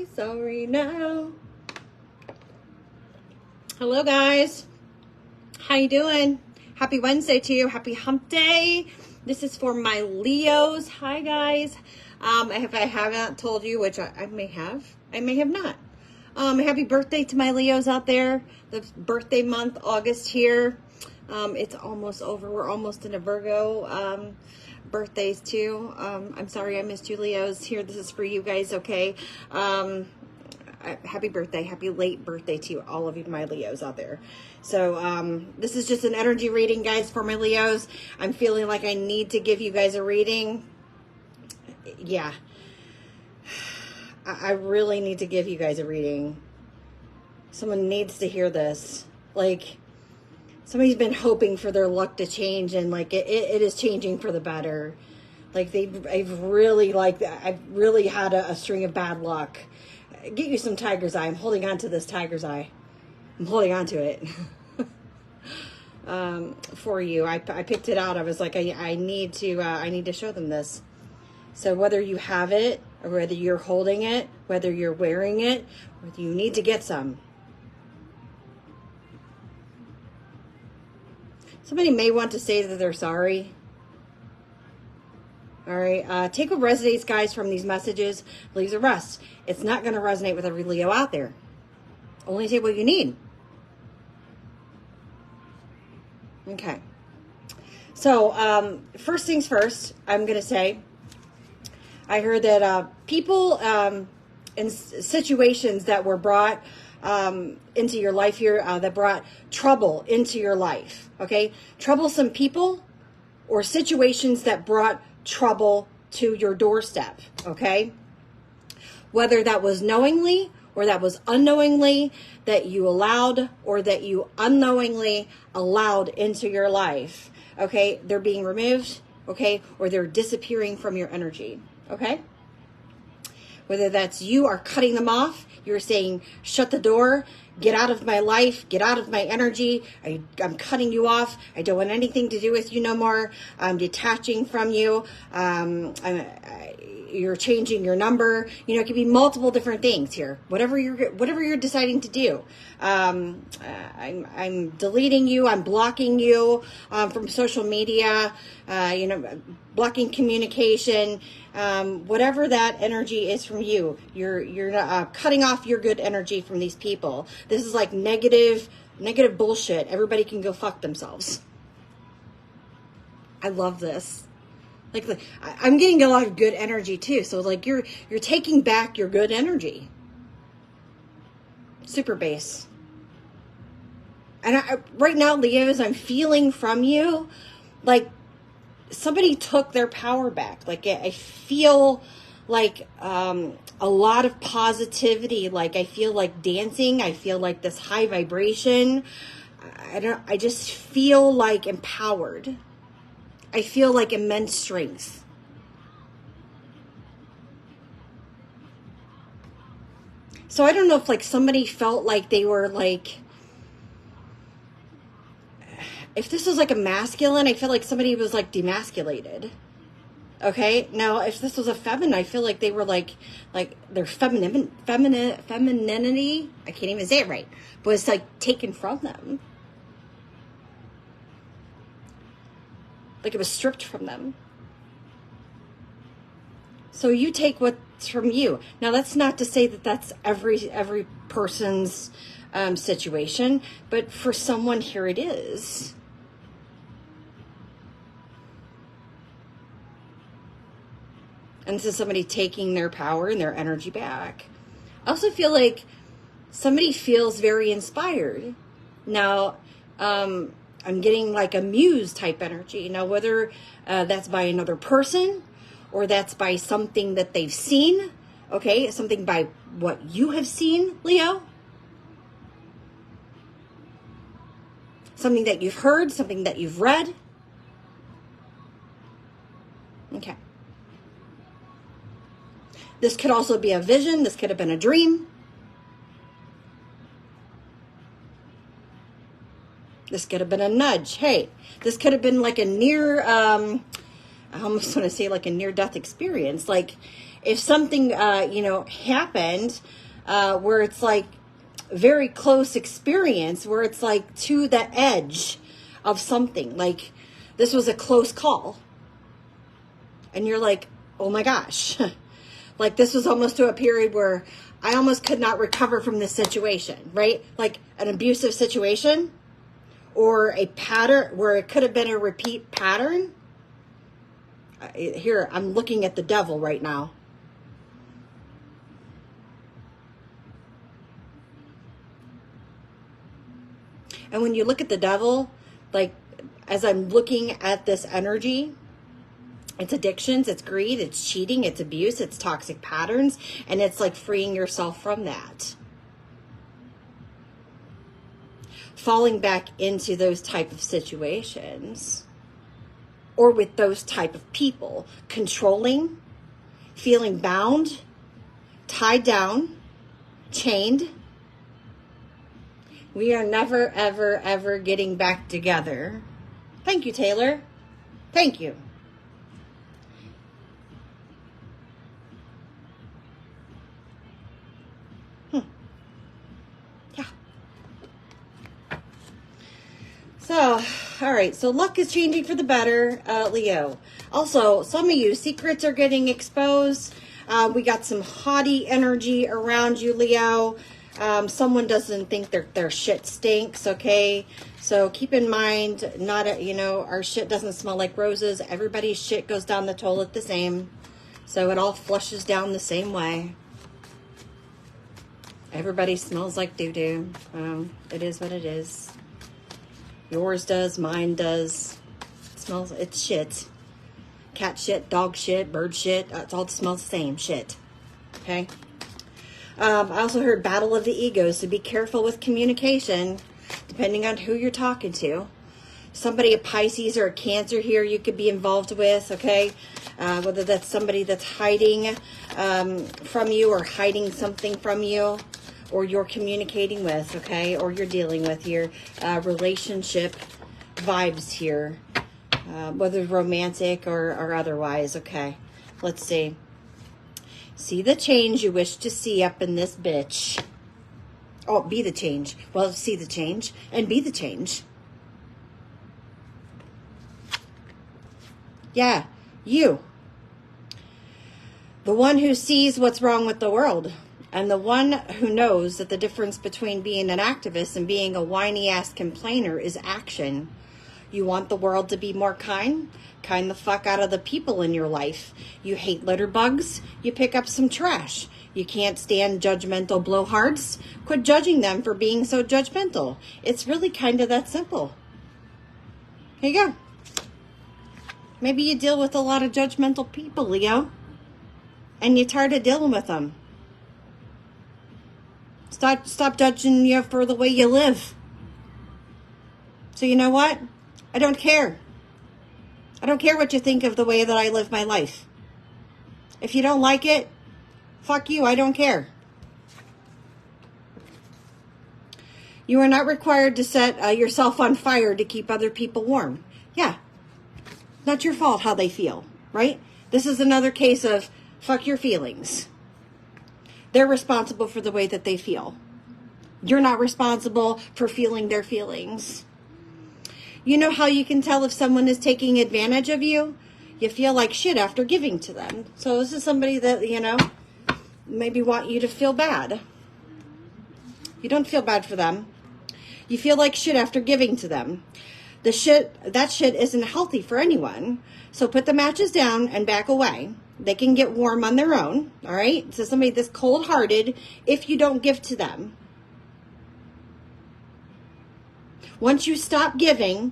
I sorry now? Hello guys, how you doing? Happy Wednesday to you. Happy hump day. This is for my Leos. Hi guys. If I haven't told you, which I may have not. Happy birthday to my Leos out there. The birthday month, August here. It's almost over. We're almost in a Virgo birthdays too. I'm sorry I missed you, Leos. Here, this is for you guys, okay? Happy birthday. Happy late birthday to you, all of you, my Leos out there. So this is just an energy reading, guys, for my Leos. I'm feeling like I need to give you guys a reading. Yeah. I really need to give you guys a reading. Someone needs to hear this. Like, somebody's been hoping for their luck to change, and like it is changing for the better. Like I've really had a string of bad luck. Get you some tiger's eye. I'm holding on to this tiger's eye. I'm holding on to it for you. I picked it out. I was like, I need to show them this. So whether you have it or whether you're holding it, whether you're wearing it, whether you need to get some. Somebody may want to say that they're sorry. All right. Take what resonates, guys, from these messages. Leave the rest. It's not going to resonate with every Leo out there. Only take what you need. Okay. So, first things first, I'm going to say, I heard that people in situations that were brought into your life here, that brought trouble into your life, okay? Troublesome people or situations that brought trouble to your doorstep, okay? Whether that was knowingly or that was unknowingly, that you allowed or that you unknowingly allowed into your life, okay? They're being removed, okay? Or they're disappearing from your energy, okay? Whether that's you are cutting them off, you're saying, shut the door, get out of my life, get out of my energy, I'm cutting you off, I don't want anything to do with you no more, I'm detaching from you, you're changing your number, you know, it could be multiple different things here, whatever you're deciding to do. I'm deleting you, I'm blocking you from social media, you know, blocking communication, whatever that energy is from you, you're cutting off your good energy from these people. This is like negative bullshit. Everybody can go fuck themselves. I love this. Like I'm getting a lot of good energy too. So like you're taking back your good energy. Super base. And right now, Leos, I'm feeling from you like somebody took their power back. Like I feel like a lot of positivity. Like I feel like dancing. I feel like this high vibration. I just feel like empowered. I feel like immense strength. So I don't know if like somebody felt like they were like, if this was like a masculine, I feel like somebody was like demasculated. Okay. Now, if this was a feminine, I feel like they were like their femininity, I can't even say it right, was like taken from them. Like it was stripped from them. So you take what's from you. Now that's not to say that that's every person's situation, but for someone here it is. And this is somebody taking their power and their energy back. I also feel like somebody feels very inspired. Now, I'm getting like a muse type energy. Now, whether that's by another person or that's by something that they've seen, okay, something by what you have seen, Leo, something that you've heard, something that you've read. Okay. This could also be a vision. This could have been a dream. This could have been a nudge. Hey, this could have been like a near, I almost want to say like a near-death experience. Like if something, happened where it's like very close experience, where it's like to the edge of something, like this was a close call. And you're like, oh my gosh, like this was almost to a period where I almost could not recover from this situation, right? Like an abusive situation or a pattern where it could have been a repeat pattern. Here, I'm looking at the devil right now. And when you look at the devil, like as I'm looking at this energy, it's addictions, it's greed, it's cheating, it's abuse, it's toxic patterns, and it's like freeing yourself from that. Falling back into those type of situations or with those type of people, controlling, feeling bound, tied down, chained. We are never, ever, ever getting back together. Thank you, Taylor. Thank you. Yeah. So, all right. So luck is changing for the better, Leo. Also, some of you, secrets are getting exposed. We got some haughty energy around you, Leo. Someone doesn't think their shit stinks, okay? So keep in mind, our shit doesn't smell like roses. Everybody's shit goes down the toilet the same. So it all flushes down the same way. Everybody smells like doo-doo. It is what it is. Yours does, mine does. It's shit. Cat shit, dog shit, bird shit. It all smells the same shit. Okay? I also heard battle of the egos, so be careful with communication, depending on who you're talking to. Somebody, a Pisces or a Cancer here, you could be involved with, okay? Whether that's somebody that's hiding from you or hiding something from you, or you're communicating with, okay? Or you're dealing with your relationship vibes here, whether romantic or otherwise, okay? Let's see. See the change you wish to see up in this bitch. Oh, be the change. Well, see the change and be the change. Yeah, you. The one who sees what's wrong with the world. And the one who knows that the difference between being an activist and being a whiny-ass complainer is action. You want the world to be more kind? Kind the fuck out of the people in your life. You hate litter bugs? You pick up some trash. You can't stand judgmental blowhards? Quit judging them for being so judgmental. It's really kind of that simple. Here you go. Maybe you deal with a lot of judgmental people, Leo. And you're tired of dealing with them. Stop judging you for the way you live. So you know what? I don't care. I don't care what you think of the way that I live my life. If you don't like it, fuck you, I don't care. You are not required to set yourself on fire to keep other people warm. Yeah, not your fault how they feel, right? This is another case of fuck your feelings. They're responsible for the way that they feel. You're not responsible for feeling their feelings. You know how you can tell if someone is taking advantage of you? You feel like shit after giving to them. So this is somebody that, maybe want you to feel bad. You don't feel bad for them. You feel like shit after giving to them. That shit isn't healthy for anyone. So put the matches down and back away. They can get warm on their own, all right? So somebody that's cold-hearted if you don't give to them. Once you stop giving,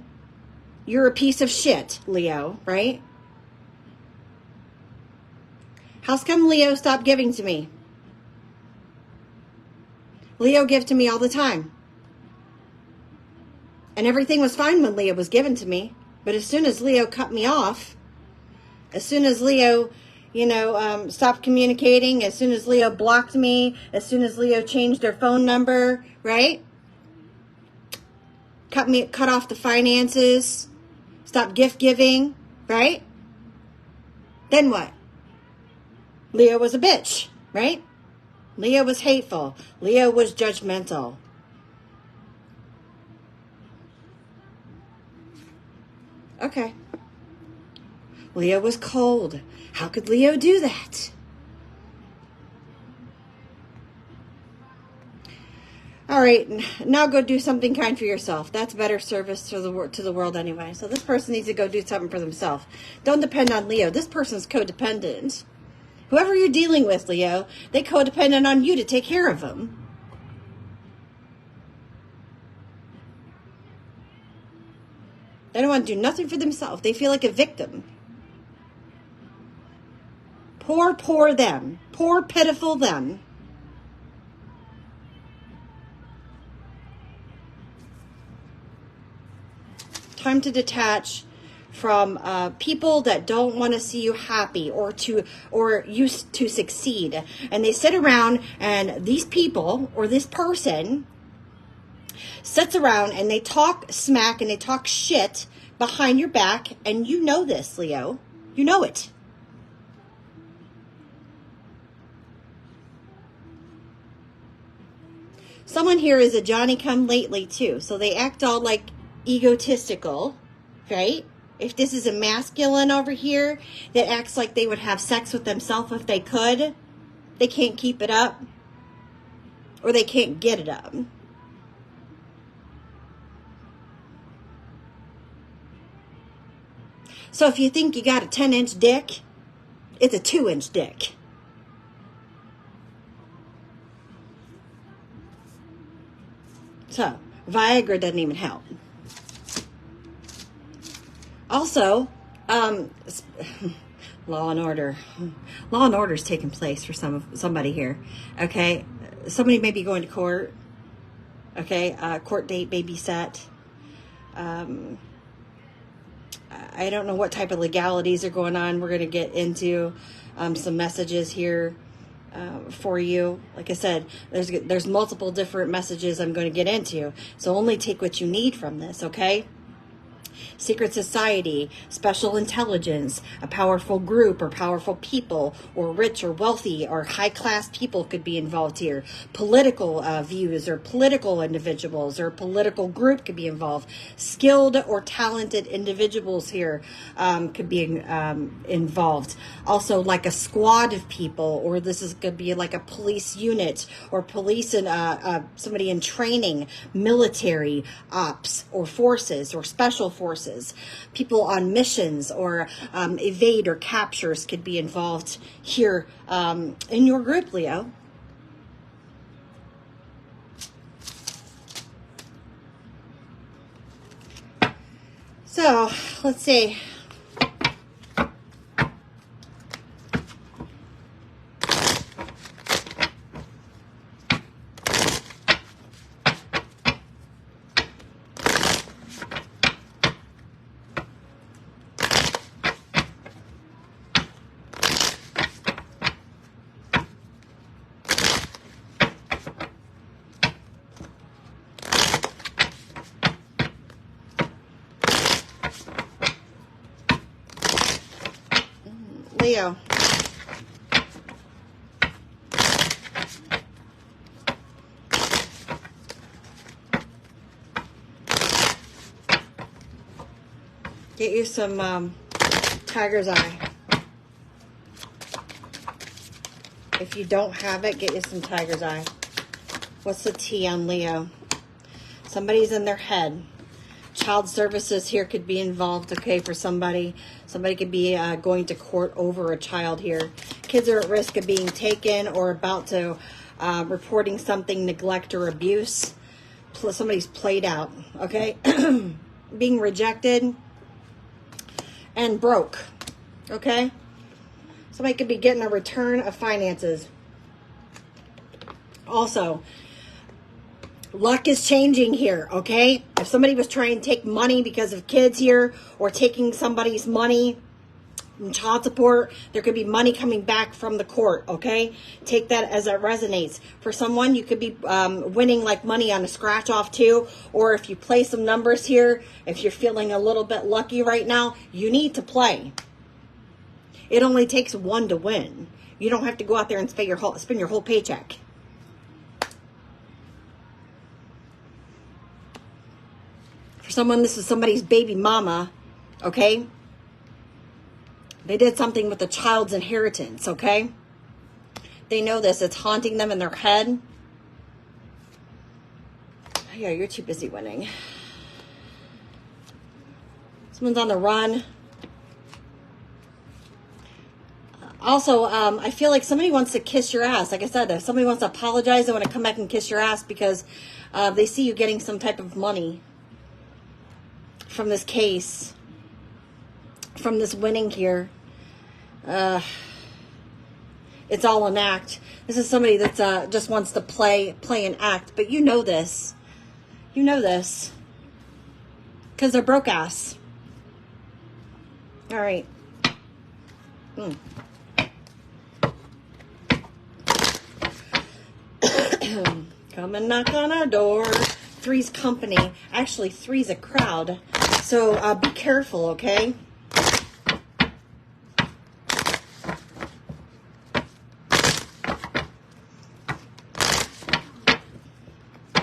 you're a piece of shit, Leo, right? How's come Leo stopped giving to me? Leo give to me all the time. And everything was fine when Leo was given to me. But as soon as Leo cut me off, as soon as Leo, stopped communicating, as soon as Leo blocked me, as soon as Leo changed their phone number, right? Cut off the finances, stop gift giving, right? Then what? Leo was a bitch, right? Leo was hateful. Leo was judgmental. Okay. Leo was cold. How could Leo do that? All right, now go do something kind for yourself. That's better service to the world anyway. So this person needs to go do something for themselves. Don't depend on Leo. This person's codependent. Whoever you're dealing with, Leo, they codependent on you to take care of them. They don't want to do nothing for themselves. They feel like a victim. Poor them. Poor, pitiful them. Time to detach from people that don't want to see you happy or you to succeed. And they sit around, and these people or this person sits around and they talk smack and they talk shit behind your back. And you know this, Leo. You know it. Someone here is a Johnny-come-lately too. So they act all like egotistical, right? If this is a masculine over here that acts like they would have sex with themselves if they could, they can't keep it up or they can't get it up. So if you think you got a 10-inch dick, it's a 2-inch dick. So Viagra doesn't even help. Also, law and order. Law and order is taking place for somebody here. Okay, somebody may be going to court. Okay, court date may be set. I don't know what type of legalities are going on. We're going to get into some messages here for you. Like I said, there's multiple different messages I'm going to get into. So only take what you need from this. Okay. Secret society, special intelligence, a powerful group or powerful people, or rich or wealthy or high-class people could be involved here. Political views or political individuals or political group could be involved. Skilled or talented individuals here could be involved. Also, like a squad of people, or could be like a police unit or police and somebody in training, military ops or forces or special forces. People on missions or evade or captures could be involved here in your group, Leo. So let's see. Leo. Get you some tiger's eye. If you don't have it, get you some tiger's eye. What's the T on Leo? Somebody's in their head. Child services here could be involved, okay, for somebody. Somebody could be going to court over a child here. Kids are at risk of being taken or about to reporting something, neglect or abuse. Somebody's played out, okay? Being rejected and broke, okay? Somebody could be getting a return of finances. Also, luck is changing here, okay? If somebody was trying to take money because of kids here or taking somebody's money in child support, there could be money coming back from the court, okay? Take that as it resonates. For someone, you could be winning like money on a scratch off too, or if you play some numbers here, if you're feeling a little bit lucky right now, you need to play. It only takes one to win. You don't have to go out there and spend your whole paycheck. For someone, this is somebody's baby mama, okay? They did something with the child's inheritance, okay? They know this. It's haunting them in their head. Yeah, you're too busy winning. Someone's on the run. Also, I feel like somebody wants to kiss your ass. Like I said, if somebody wants to apologize, they want to come back and kiss your ass because they see you getting some type of money from this case, from this winning here. It's all an act. This is somebody that just wants to play an act. But you know this. You know this. Because they're broke ass. All right. Come and knock on our door. Three's company. Actually, three's a crowd. So be careful, okay?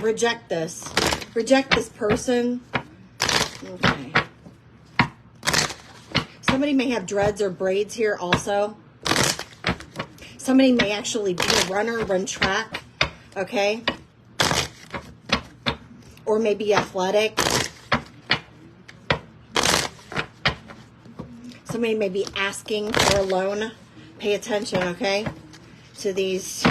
Reject this. Reject this person. Okay. Somebody may have dreads or braids here also. Somebody may actually be a runner, run track. Okay? Or maybe athletic. Somebody may be asking for a loan. Pay attention, okay? To these.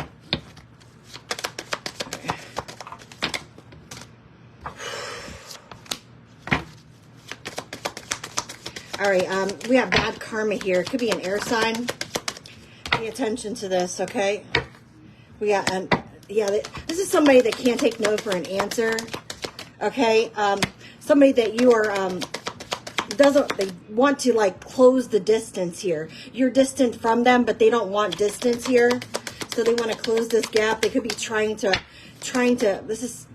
All right, we have bad karma here. It could be an air sign. Pay attention to this, okay? We got, yeah, this is somebody that can't take no for an answer, okay? Somebody that you are, they want to, like, close the distance here. You're distant from them, but they don't want distance here. So they want to close this gap. They could be trying to,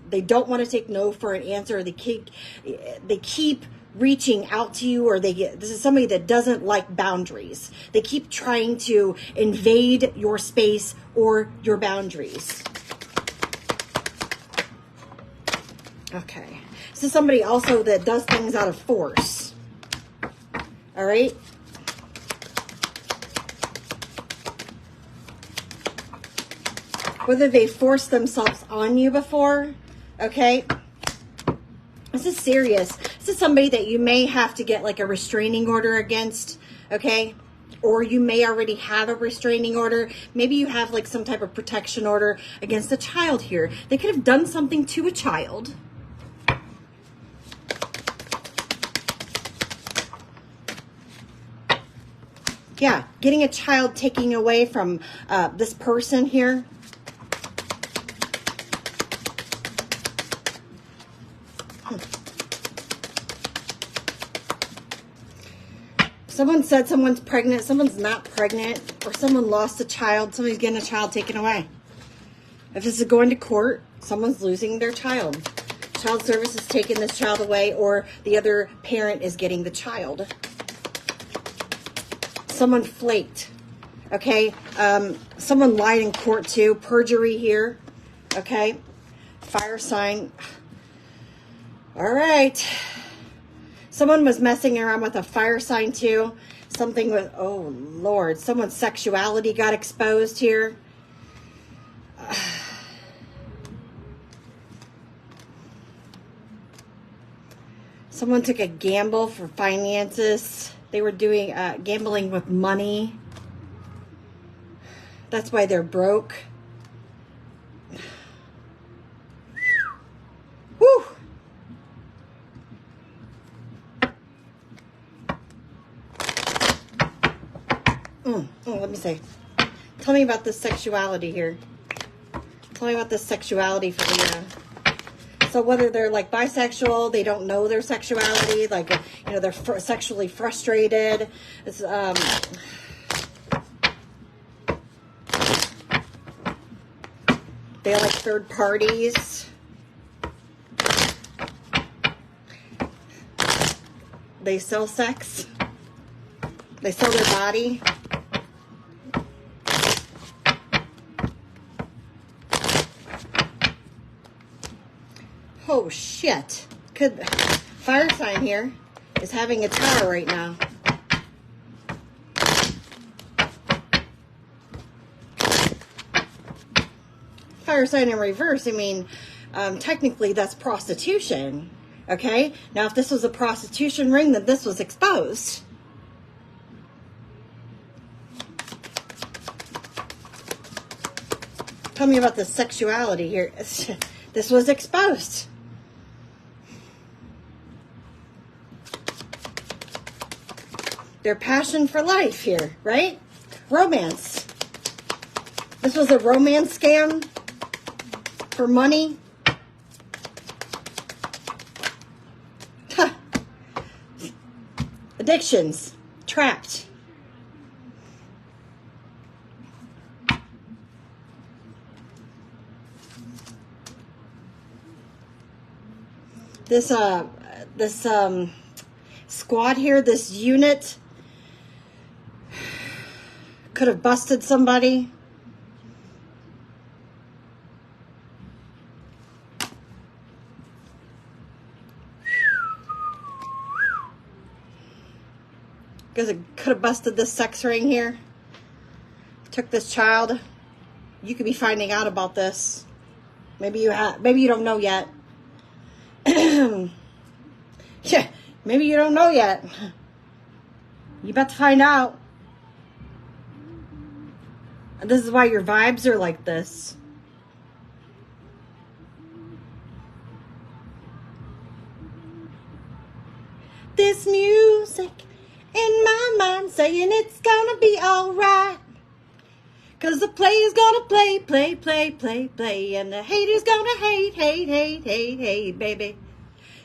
they don't want to take no for an answer. They keep reaching out to you, or this is somebody that doesn't like boundaries. They keep trying to invade your space or your boundaries. Okay. This is somebody also that does things out of force. All right. Whether they forced themselves on you before, okay? This is serious. This is somebody that you may have to get like a restraining order against, okay? Or you may already have a restraining order. Maybe you have like some type of protection order against a child here. They could have done something to a child. Yeah, getting a child taken away from this person here. Someone said someone's pregnant, someone's not pregnant, or someone lost a child, somebody's getting a child taken away. If this is going to court, someone's losing their child. Child service is taking this child away, or the other parent is getting the child. Someone flaked, okay? Someone lied in court too, perjury here, okay? Fire sign. All right. Someone was messing around with a fire sign too. Something with, oh Lord, someone's sexuality got exposed here. Someone took a gamble for finances. They were doing gambling with money. That's why they're broke. Whew. Let me say. Tell me about this sexuality here. Tell me about this sexuality for the. So whether they're like bisexual, they don't know their sexuality, like you know they're sexually frustrated. It's they like third parties. They sell sex. They sell their body. Oh, shit. Fire sign here is having a tower right now. Fire sign in reverse, I mean, technically that's prostitution. Okay? Now, if this was a prostitution ring, then this was exposed. Tell me about the sexuality here. This was exposed. Their passion for life here, right? Romance. This was a romance scam for money. Addictions. Trapped. This squad here, this unit could have busted somebody. Because it could have busted this sex ring here. Took this child. You could be finding out about this. Maybe you don't know yet. Yeah, maybe you don't know yet. You about to find out. And this is why your vibes are like this. This music in my mind saying it's gonna be alright. 'Cause the player's gonna play, play, play, play, play. And the hater's gonna hate, hate, hate, hate, hate, baby.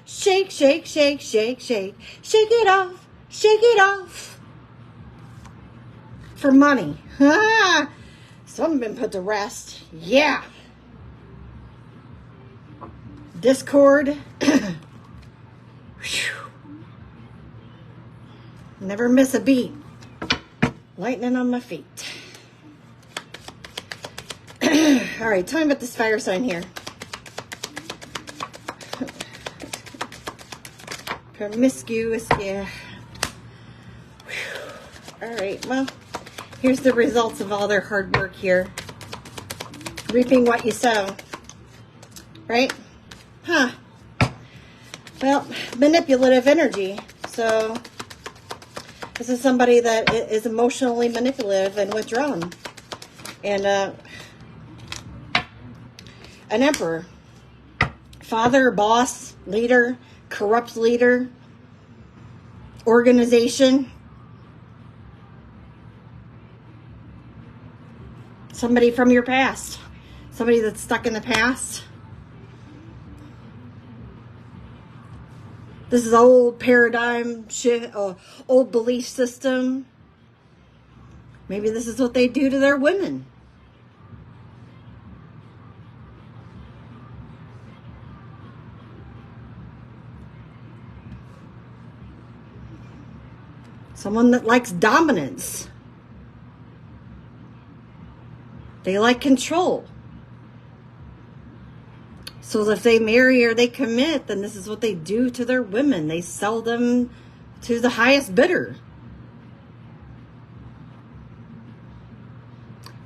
Shake, shake, shake, shake, shake. Shake it off, shake it off. For money. Some have been put to rest. Yeah. Discord. Never miss a beat. Lightning on my feet. All right, tell me about this fire sign here. Promiscuous, yeah. All right, well, here's the results of all their hard work here. Reaping what you sow. Right? Huh. Well, manipulative energy. So, this is somebody that is emotionally manipulative and withdrawn. And, an emperor, father, boss, leader, corrupt leader, organization, somebody from your past, somebody that's stuck in the past. This is old paradigm shit, old belief system. Maybe this is what they do to their women. Someone that likes dominance. They like control. So if they marry or they commit, then this is what they do to their women. They sell them to the highest bidder.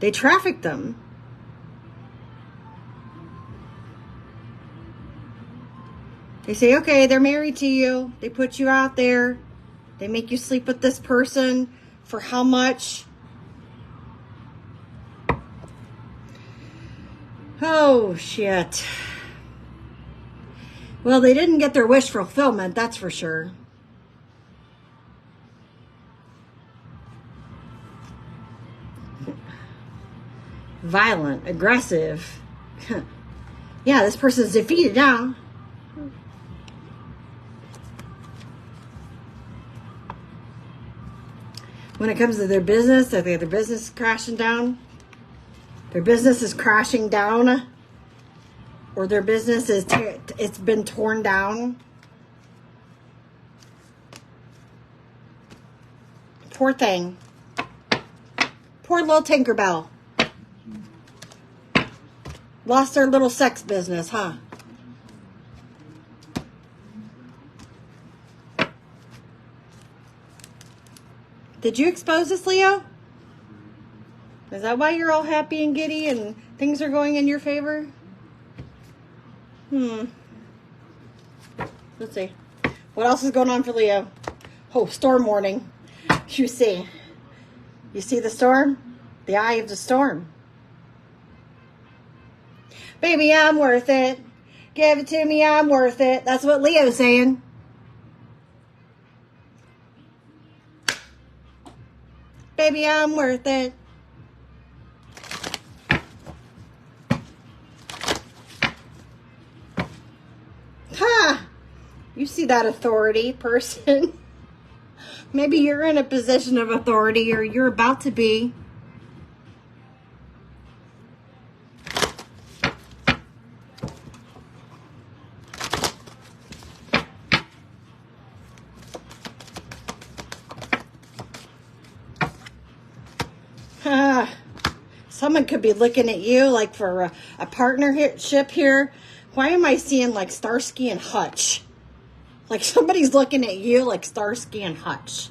They traffic them. They say, okay, they're married to you. They put you out there. They make you sleep with this person for how much? Oh, shit. Well, they didn't get their wish fulfillment, that's for sure. Violent, aggressive. Yeah, this person's defeated now. When it comes to their business, I think their business is crashing down. Their business is crashing down. Or their business is, it's been torn down. Poor thing. Poor little Tinkerbell. Lost their little sex business, huh? Did you expose this, Leo? Is that why you're all happy and giddy and things are going in your favor? Let's see. What else is going on for Leo? Oh, storm warning. You see the storm? The eye of the storm. Baby, I'm worth it. Give it to me, I'm worth it. That's what Leo's saying. Baby, I'm worth it. Ha! You see that authority person? Maybe you're in a position of authority, or you're about to be. Someone could be looking at you like for a partnership here. Why am I seeing like Starsky and Hutch? Like somebody's looking at you like Starsky and Hutch.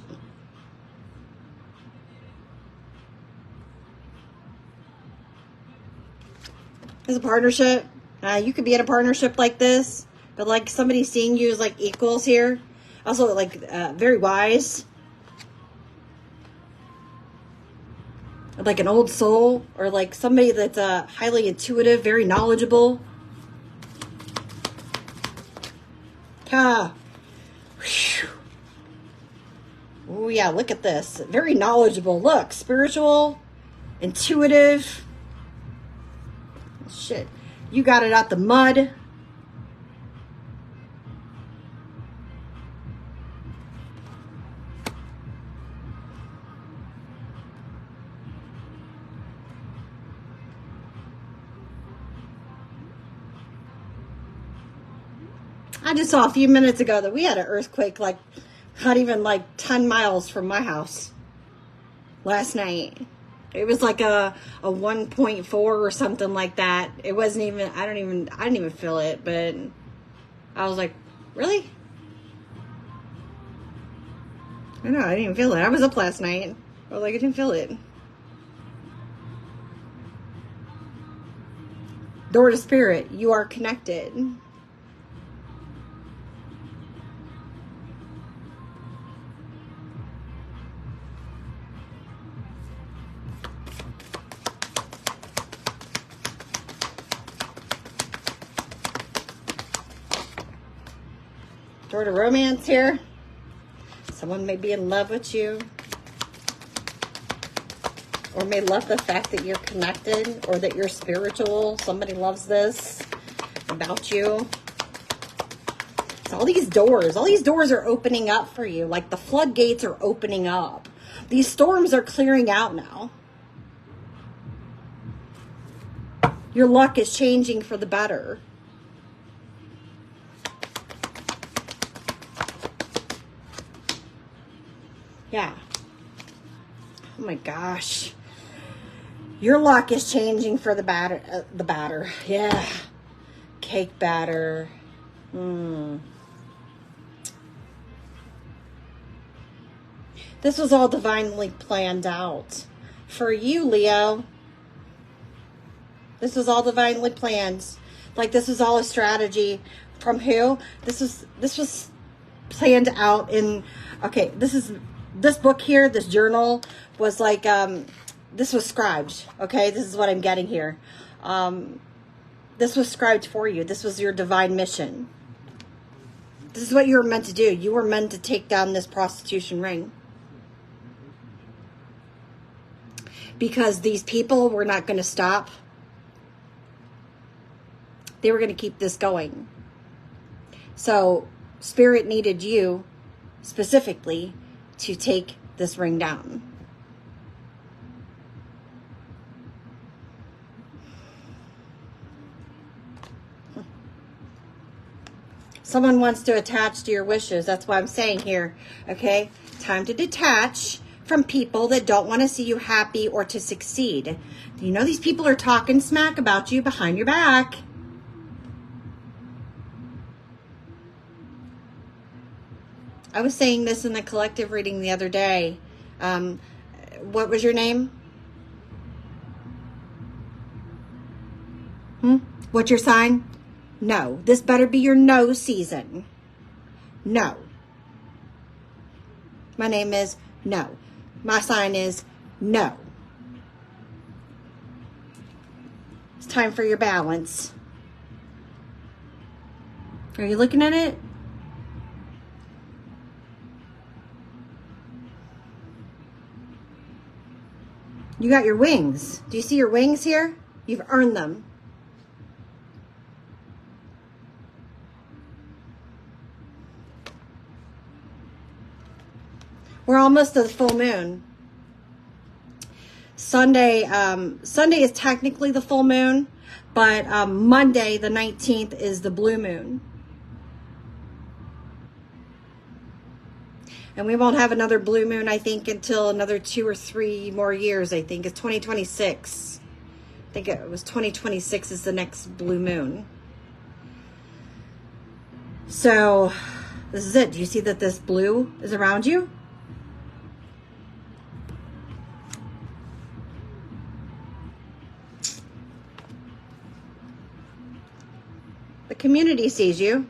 It's a partnership. You could be in a partnership like this, but like somebody seeing you as like equals here. Also like very wise. Like an old soul, or like somebody that's highly intuitive, very knowledgeable. Oh yeah, look at this. Very knowledgeable. Look, spiritual, intuitive. Shit, you got it out the mud. I just saw a few minutes ago that we had an earthquake like not even like 10 miles from my house last night. It was like a 1.4 or something like that. It wasn't even, I didn't even feel it, but I was like, really? I know, I didn't even feel it. I was up last night. I was like, I didn't feel it. Door to spirit, you are connected. Door to romance here. Someone may be in love with you, or may love the fact that you're connected, or that you're spiritual. Somebody loves this about you. So all these doors are opening up for you. Like the floodgates are opening up. These storms are clearing out now. Your luck is changing for the better. Yeah. Oh my gosh. Your luck is changing for the batter. Yeah. Cake batter. This was all divinely planned out for you, Leo. This was all divinely planned. Like this was all a strategy from who? This was planned out in, okay, this book here, this journal was like, this was scribed, okay? This is what I'm getting here. This was scribed for you. This was your divine mission. This is what you were meant to do. You were meant to take down this prostitution ring. Because these people were not going to stop. They were going to keep this going. So, Spirit needed you specifically to take this ring down. Someone wants to attach to your wishes. That's what I'm saying here. Okay? Time to detach from people that don't want to see you happy or to succeed. You know these people are talking smack about you behind your back. I was saying this in the collective reading the other day. What was your name? What's your sign? No. This better be your no season. No. My name is no. My sign is no. It's time for your balance. Are you looking at it? You got your wings. Do you see your wings here? You've earned them. We're almost to the full moon. Sunday is technically the full moon, but Monday, the 19th, is the blue moon. And we won't have another blue moon, I think, until another 2 or 3 more years, I think. It's 2026. I think it was 2026 is the next blue moon. So, this is it. Do you see that this blue is around you? The community sees you.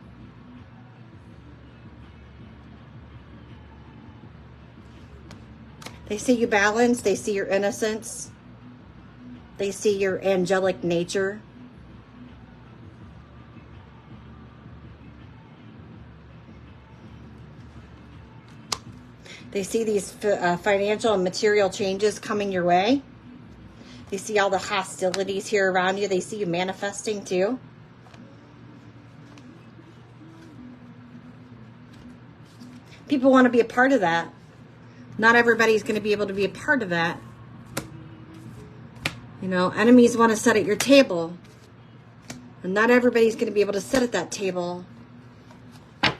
They see you balanced. They see your innocence. They see your angelic nature. They see these financial and material changes coming your way. They see all the hostilities here around you. They see you manifesting too. People want to be a part of that. Not everybody's going to be able to be a part of that. You know, enemies want to sit at your table. And not everybody's going to be able to sit at that table.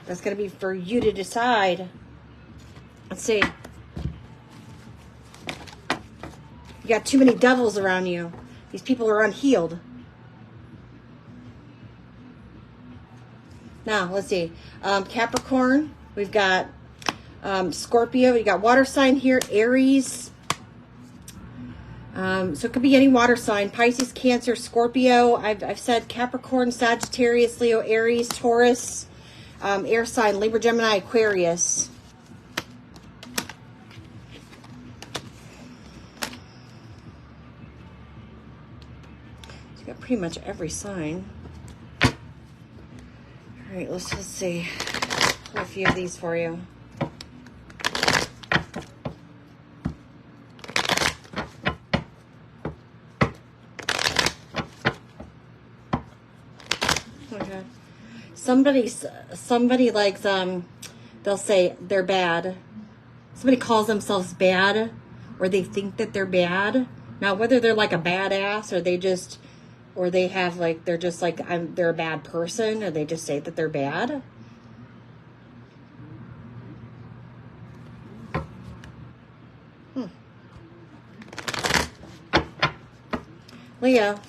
That's going to be for you to decide. Let's see. You got too many devils around you. These people are unhealed. Now, let's see. Capricorn. We've got Scorpio. You got water sign here. Aries. So it could be any water sign. Pisces, Cancer, Scorpio. I've said Capricorn, Sagittarius, Leo, Aries, Taurus. Air sign. Libra, Gemini, Aquarius. So you got pretty much every sign. All right, let's just see. Pull a few of these for you. Okay. Somebody likes, they'll say they're bad. Somebody calls themselves bad, or they think that they're bad. Now, whether they're like a badass, or they have like, they're just like, they're a bad person, or they just say that they're bad. Leo.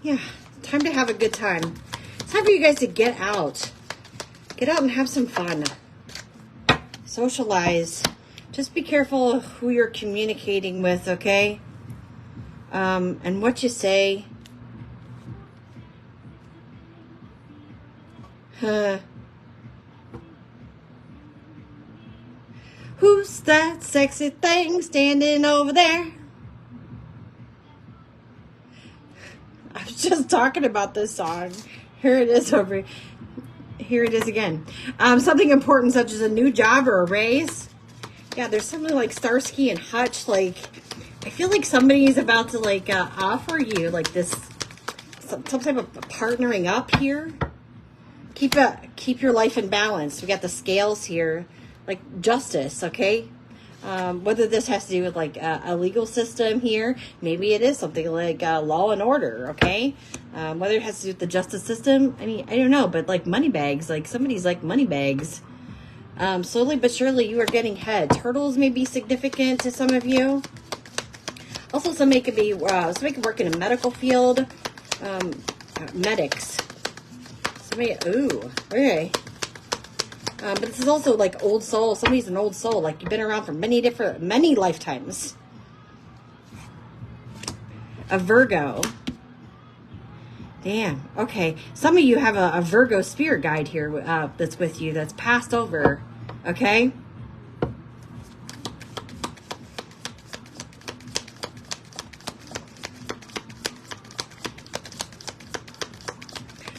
Yeah, time to have a good time. It's time for you guys to get out. Get out and have some fun. Socialize. Just be careful of who you're communicating with, okay? And what you say. Who's that sexy thing standing over there? I was just talking about this song. Here it is here it is again. Something important such as a new job or a raise. Yeah, there's something like Starsky and Hutch. Like, I feel like somebody is about to like offer you like this, some type of partnering up here. Keep your life in balance. We got the scales here, like justice. Okay. Whether this has to do with like a legal system here, maybe it is something like law and order, okay? Whether it has to do with the justice system, I mean, I don't know, but like money bags, like somebody's like money bags. Slowly but surely you are getting head. Turtles may be significant to some of you. Also, somebody could work in a medical field, medics. Somebody, ooh, okay. But this is also like old soul. Somebody's an old soul. Like you've been around for many lifetimes. A Virgo. Damn. Okay. Some of you have a Virgo spirit guide here that's with you that's passed over. Okay.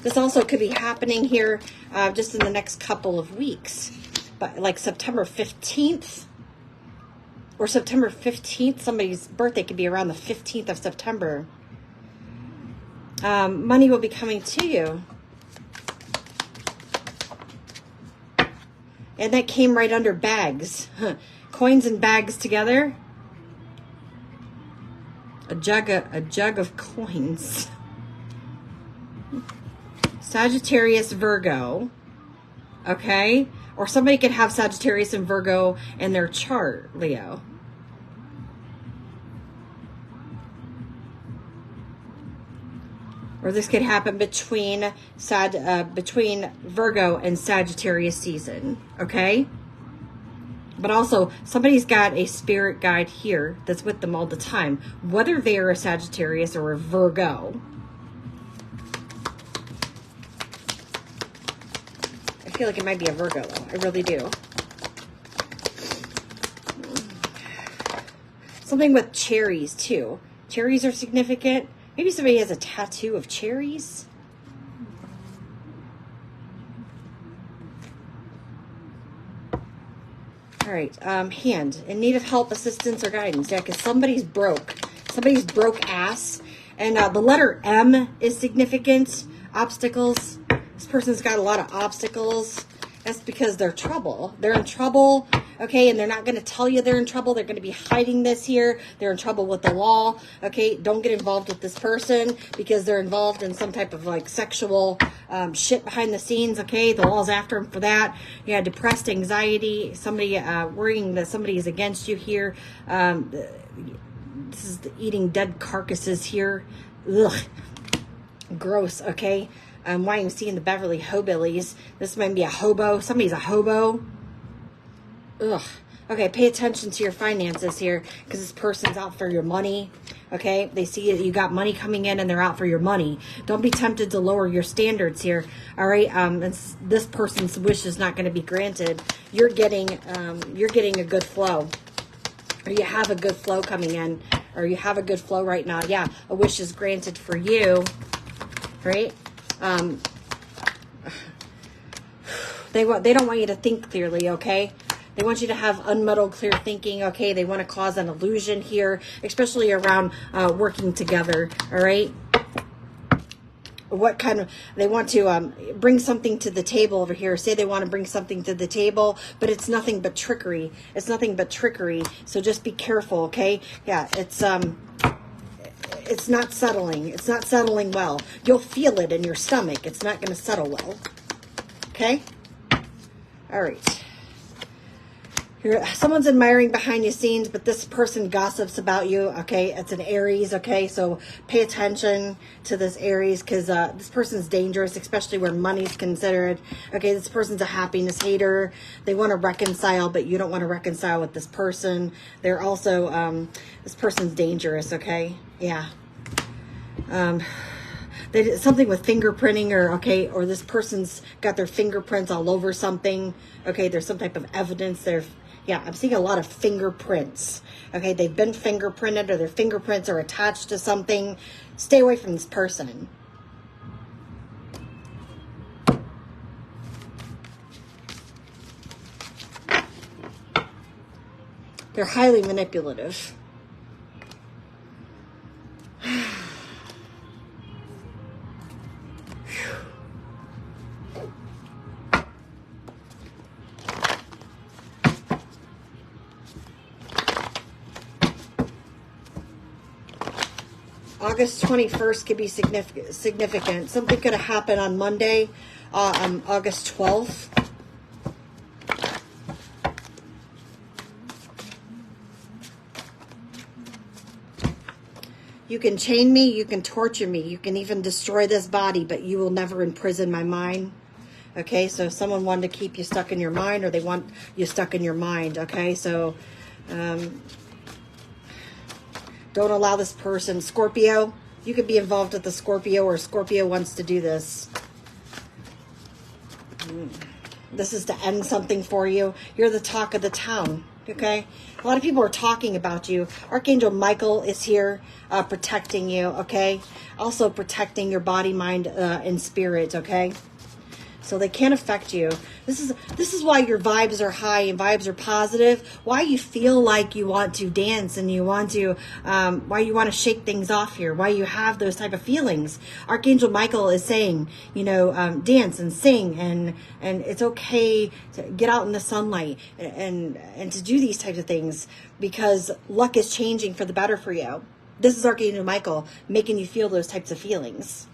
This also could be happening here just in the next couple of weeks. But like September 15th or September 15th, somebody's birthday could be around the 15th of September. Money will be coming to you. And that came right under bags. Coins and bags together. A jug of coins. Sagittarius, Virgo, okay? Or somebody could have Sagittarius and Virgo in their chart, Leo. Or this could happen between Virgo and Sagittarius season, okay? But also, somebody's got a spirit guide here that's with them all the time, whether they are a Sagittarius or a Virgo. I feel like it might be a Virgo, though. I really do. Something with cherries, too. Cherries are significant. Maybe somebody has a tattoo of cherries. All right, hand. In need of help, assistance, or guidance. Yeah, because somebody's broke. Somebody's broke ass. And the letter M is significant. Obstacles. This person's got a lot of obstacles. That's because they're trouble. They're in trouble, okay? And they're not going to tell you they're in trouble. They're going to be hiding this here. They're in trouble with the law, okay? Don't get involved with this person because they're involved in some type of like sexual shit behind the scenes, okay? The law's after them for that. Yeah, depressed anxiety, somebody worrying that somebody is against you here. This is the eating dead carcasses here. Ugh. Gross, okay? YMC and the Beverly Hillbillies. This might be a hobo. Somebody's a hobo. Ugh. Okay, pay attention to your finances here because this person's out for your money. Okay, they see that you got money coming in and they're out for your money. Don't be tempted to lower your standards here. All right, this person's wish is not going to be granted. You're getting a good flow, or you have a good flow coming in, or you have a good flow right now. Yeah, a wish is granted for you. Right? They don't want you to think clearly, okay? They want you to have unmuddled, clear thinking, okay? They want to cause an illusion here, especially around working together, all right? What kind of, they want to bring something to the table over here. Say they want to bring something to the table, but it's nothing but trickery. It's nothing but trickery, so just be careful, okay? Yeah, it's not settling. It's not settling well. You'll feel it in your stomach. It's not going to settle well. Okay? All right. Someone's admiring behind the scenes, but this person gossips about you. Okay? It's an Aries. Okay? So pay attention to this Aries because this person's dangerous, especially where money's considered. Okay? This person's a happiness hater. They want to reconcile, but you don't want to reconcile with this person. They're also, this person's dangerous. Okay? Yeah. They did something with fingerprinting or this person's got their fingerprints all over something. Okay, there's some type of evidence there. Yeah, I'm seeing a lot of fingerprints. Okay, they've been fingerprinted or their fingerprints are attached to something. Stay away from this person. They're highly manipulative. August 21st could be significant. Something could have happened on Monday, August 12th. You can chain me, you can torture me, you can even destroy this body, but you will never imprison my mind. Okay, so if someone wanted to keep you stuck in your mind, or they want you stuck in your mind, okay? So don't allow this person. Scorpio, you could be involved with the Scorpio, or Scorpio wants to do this. This is to end something for you. You're the talk of the town, okay? A lot of people are talking about you. Archangel Michael is here protecting you, okay? Also protecting your body, mind, and spirit, okay? So they can't affect you. This is why your vibes are high and vibes are positive. Why you feel like you want to dance and you want to, why you want to shake things off here. Why you have those type of feelings. Archangel Michael is saying, you know, dance and sing and it's okay to get out in the sunlight and to do these types of things because luck is changing for the better for you. This is Archangel Michael making you feel those types of feelings.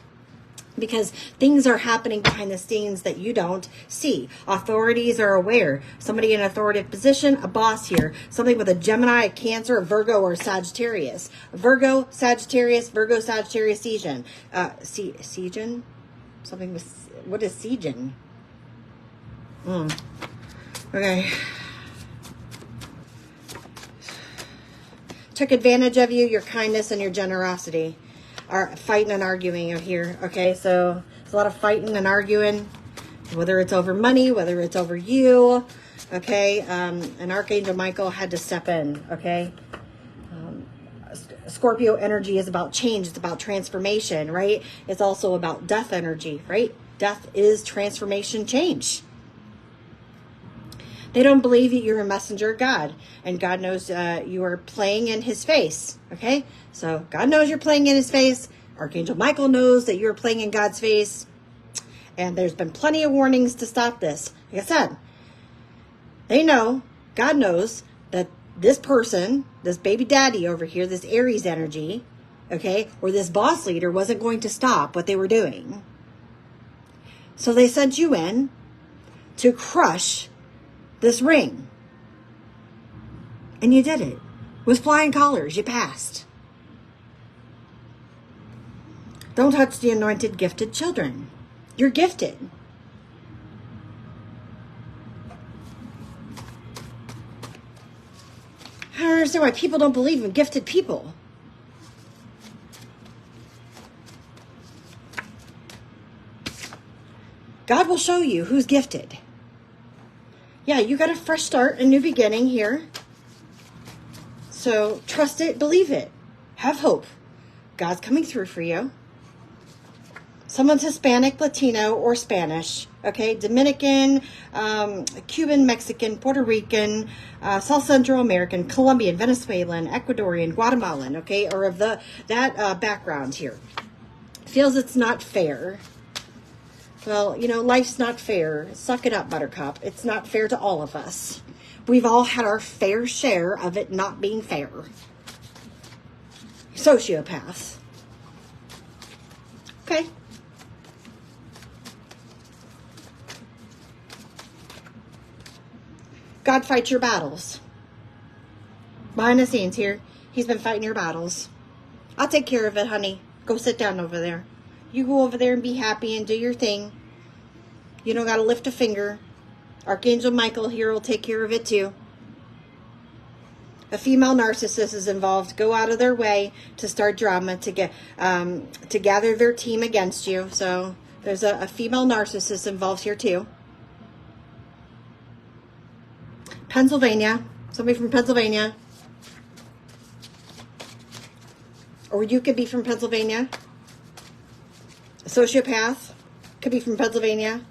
Because things are happening behind the scenes that you don't see. Authorities are aware. Somebody in an authoritative position, a boss here. Something with a Gemini, a Cancer, a Virgo, or a Sagittarius. Virgo, Sagittarius, Season. Season? Something with, what is Season? Okay. Took advantage of you, your kindness, and your generosity. Are fighting and arguing here, okay? So there's a lot of fighting and arguing, whether it's over money, whether it's over you, okay? And Archangel Michael had to step in, okay? Scorpio energy is about change. It's about transformation, right? It's also about death energy, right? Death is transformation, change. They don't believe that you're a messenger of God. And God knows you are playing in his face. Okay? So God knows you're playing in his face. Archangel Michael knows that you're playing in God's face. And there's been plenty of warnings to stop this. Like I said, they know, God knows that this person, this baby daddy over here, this Aries energy, okay, or this boss leader wasn't going to stop what they were doing. So they sent you in to crush this ring. And you did it. With flying colors, you passed. Don't touch the anointed, gifted children. You're gifted. I don't understand why people don't believe in gifted people. God will show you who's gifted. Yeah, you got a fresh start, a new beginning here. So trust it, believe it. Have hope. God's coming through for you. Someone's Hispanic, Latino, or Spanish. Okay, Dominican, Cuban, Mexican, Puerto Rican, South Central American, Colombian, Venezuelan, Ecuadorian, Guatemalan. Okay, or of that background here. Feels it's not fair. Well, you know, life's not fair. Suck it up, Buttercup. It's not fair to all of us. We've all had our fair share of it not being fair. Sociopath. Okay. God fights your battles. Behind the scenes here, he's been fighting your battles. I'll take care of it, honey. Go sit down over there. You go over there and be happy and do your thing. You don't got to lift a finger. Archangel Michael here will take care of it too. A female narcissist is involved. Go out of their way to start drama, to get to gather their team against you. So there's a female narcissist involved here too. Pennsylvania. Somebody from Pennsylvania. Or you could be from Pennsylvania. A sociopath could be from Pennsylvania.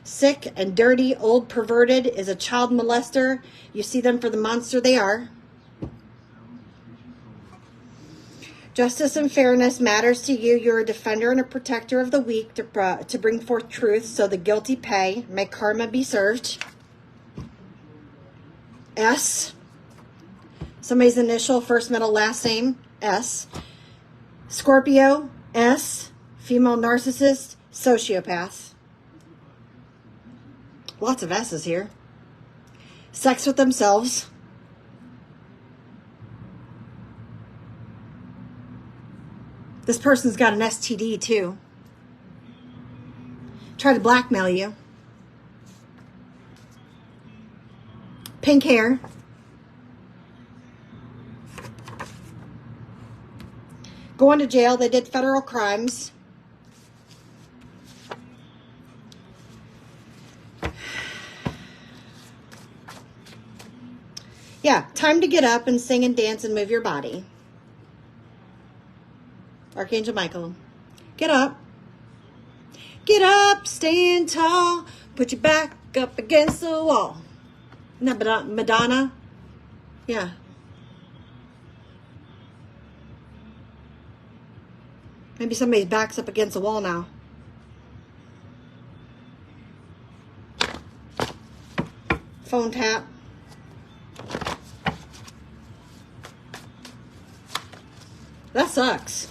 Sick and dirty, old, perverted is a child molester. You see them for the monster they are. Justice and fairness matters to you. You're a defender and a protector of the weak to bring forth truth so the guilty pay. May karma be served. S. Somebody's initial, first, middle, last name. S. Scorpio. S. Female narcissist. Sociopath. Lots of S's here. Sex with themselves. This person's got an STD too. Try to blackmail you. Pink hair. Going to jail. They did federal crimes. Yeah, time to get up and sing and dance and move your body. Archangel Michael, get up. Get up, stand tall, put your back up against the wall. Isn't that Madonna? Yeah. Maybe somebody's back's up against the wall now. Phone tap. That sucks.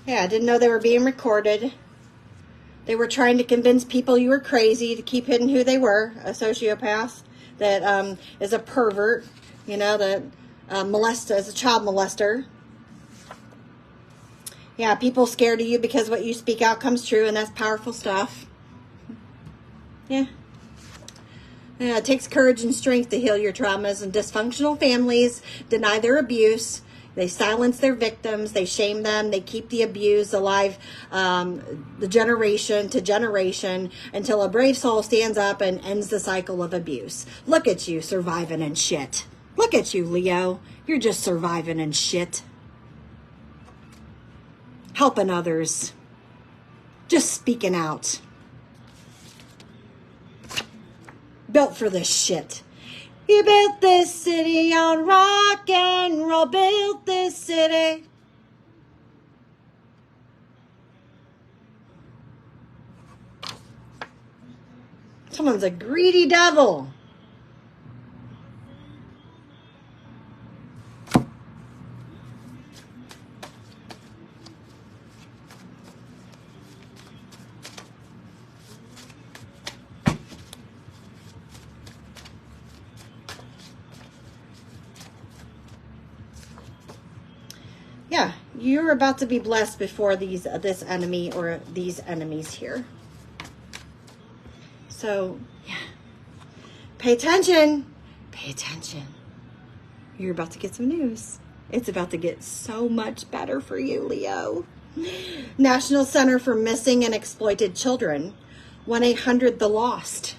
Yeah, I didn't know they were being recorded. They were trying to convince people you were crazy to keep hidden who they were. A sociopath that is a pervert, you know, that is a child molester. Yeah, people scared of you because what you speak out comes true, and that's powerful stuff. Yeah. Yeah, it takes courage and strength to heal your traumas, and dysfunctional families deny their abuse. They silence their victims. They shame them. They keep the abuse alive, the generation to generation, until a brave soul stands up and ends the cycle of abuse. Look at you surviving and shit. Look at you, Leo. You're just surviving and shit. Helping others. Just speaking out. Built for this shit. You built this city on rock and roll. Built this city. Someone's a greedy devil. Yeah, you're about to be blessed before this enemy or these enemies here. So, yeah. Pay attention. Pay attention. You're about to get some news. It's about to get so much better for you, Leo. National Center for Missing and Exploited Children. 1-800-THE-LOST.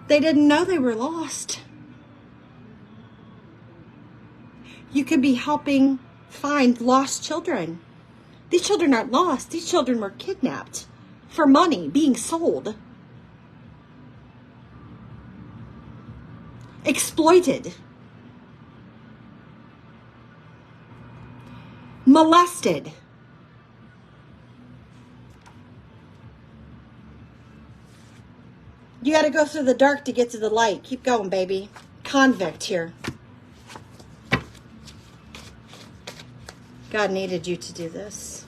They didn't know they were lost. You could be helping find lost children. These children aren't lost. These children were kidnapped for money, being sold. Exploited. Molested. You got to go through the dark to get to the light. Keep going, baby. Convict here. God needed you to do this.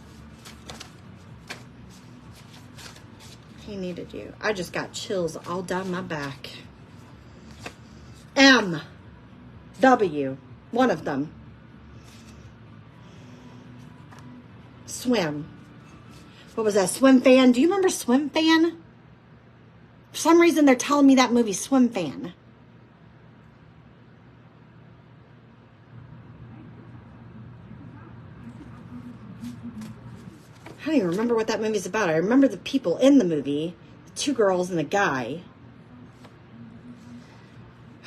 He needed you. I just got chills all down my back. M. W. One of them. Swim. What was that? Swim Fan? Do you remember Swim Fan? For some reason, they're telling me that movie Swim Fan. I don't even remember what that movie's about. I remember the people in the movie, the 2 girls and the guy.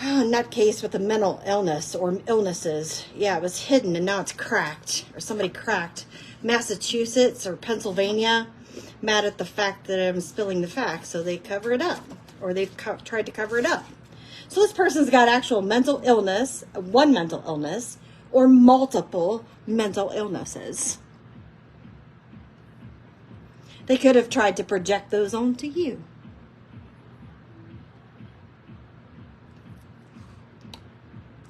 Oh, nutcase with a mental illness or illnesses. Yeah, it was hidden and now it's cracked. Or somebody cracked. Massachusetts or Pennsylvania. Mad at the fact that I'm spilling the facts, so they cover it up. Or they've tried to cover it up. So this person's got actual mental illness, one mental illness, or multiple mental illnesses. They could have tried to project those onto you.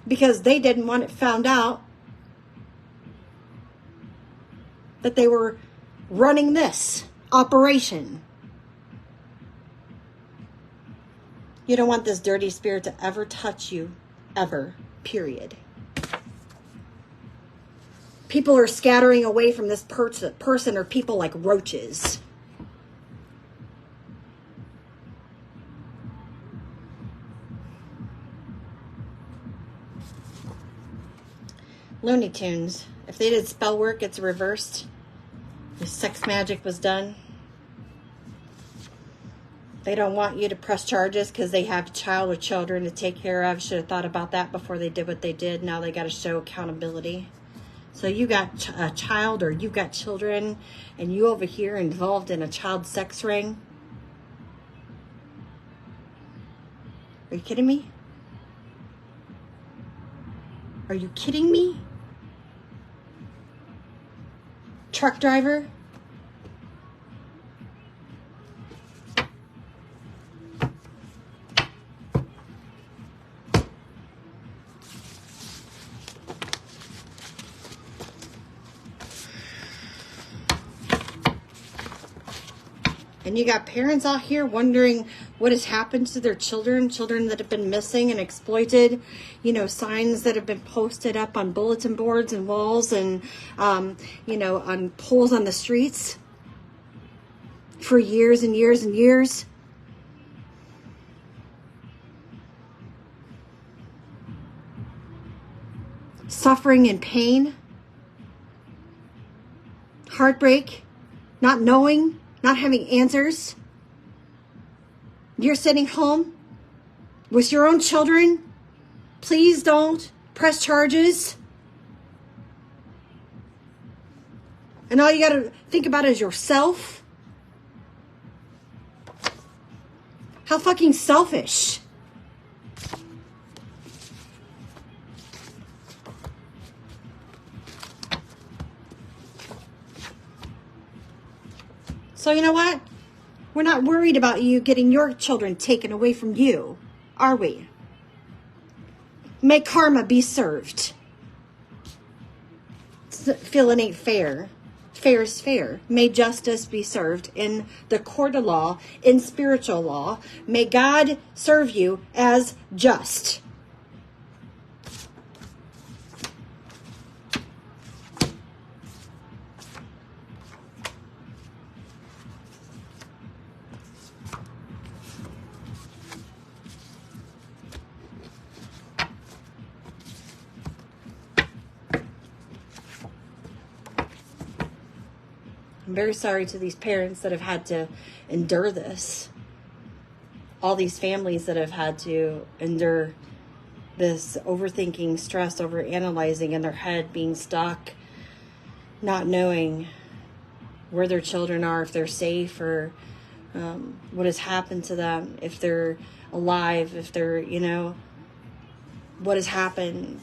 Because they didn't want it found out that they were running this operation. You don't want this dirty spirit to ever touch you, ever, period. People are scattering away from this person or people like roaches. Looney Tunes. If they did spell work, it's reversed. If sex magic was done. They don't want you to press charges because they have a child or children to take care of. Should have thought about that before they did what they did. Now they got to show accountability. So you got a child or you got children and you over here involved in a child sex ring. Are you kidding me? Are you kidding me? Truck driver? And you got parents out here wondering what has happened to their children that have been missing and exploited, signs that have been posted up on bulletin boards and walls and, on poles on the streets for years and years and years. Suffering and pain, heartbreak, not knowing, not having answers. You're sitting home with your own children. Please don't press charges. And all you got to think about is yourself. How fucking selfish. So you know what? We're not worried about you getting your children taken away from you, are we? May karma be served. Feel it ain't fair. Fair is fair. May justice be served in the court of law, in spiritual law. May God serve you as just. I'm very sorry to these parents that have had to endure this. All these families that have had to endure this overthinking, stress, over analyzing in their head, being stuck, not knowing where their children are, if they're safe, or what has happened to them, if they're alive, if they're, what has happened.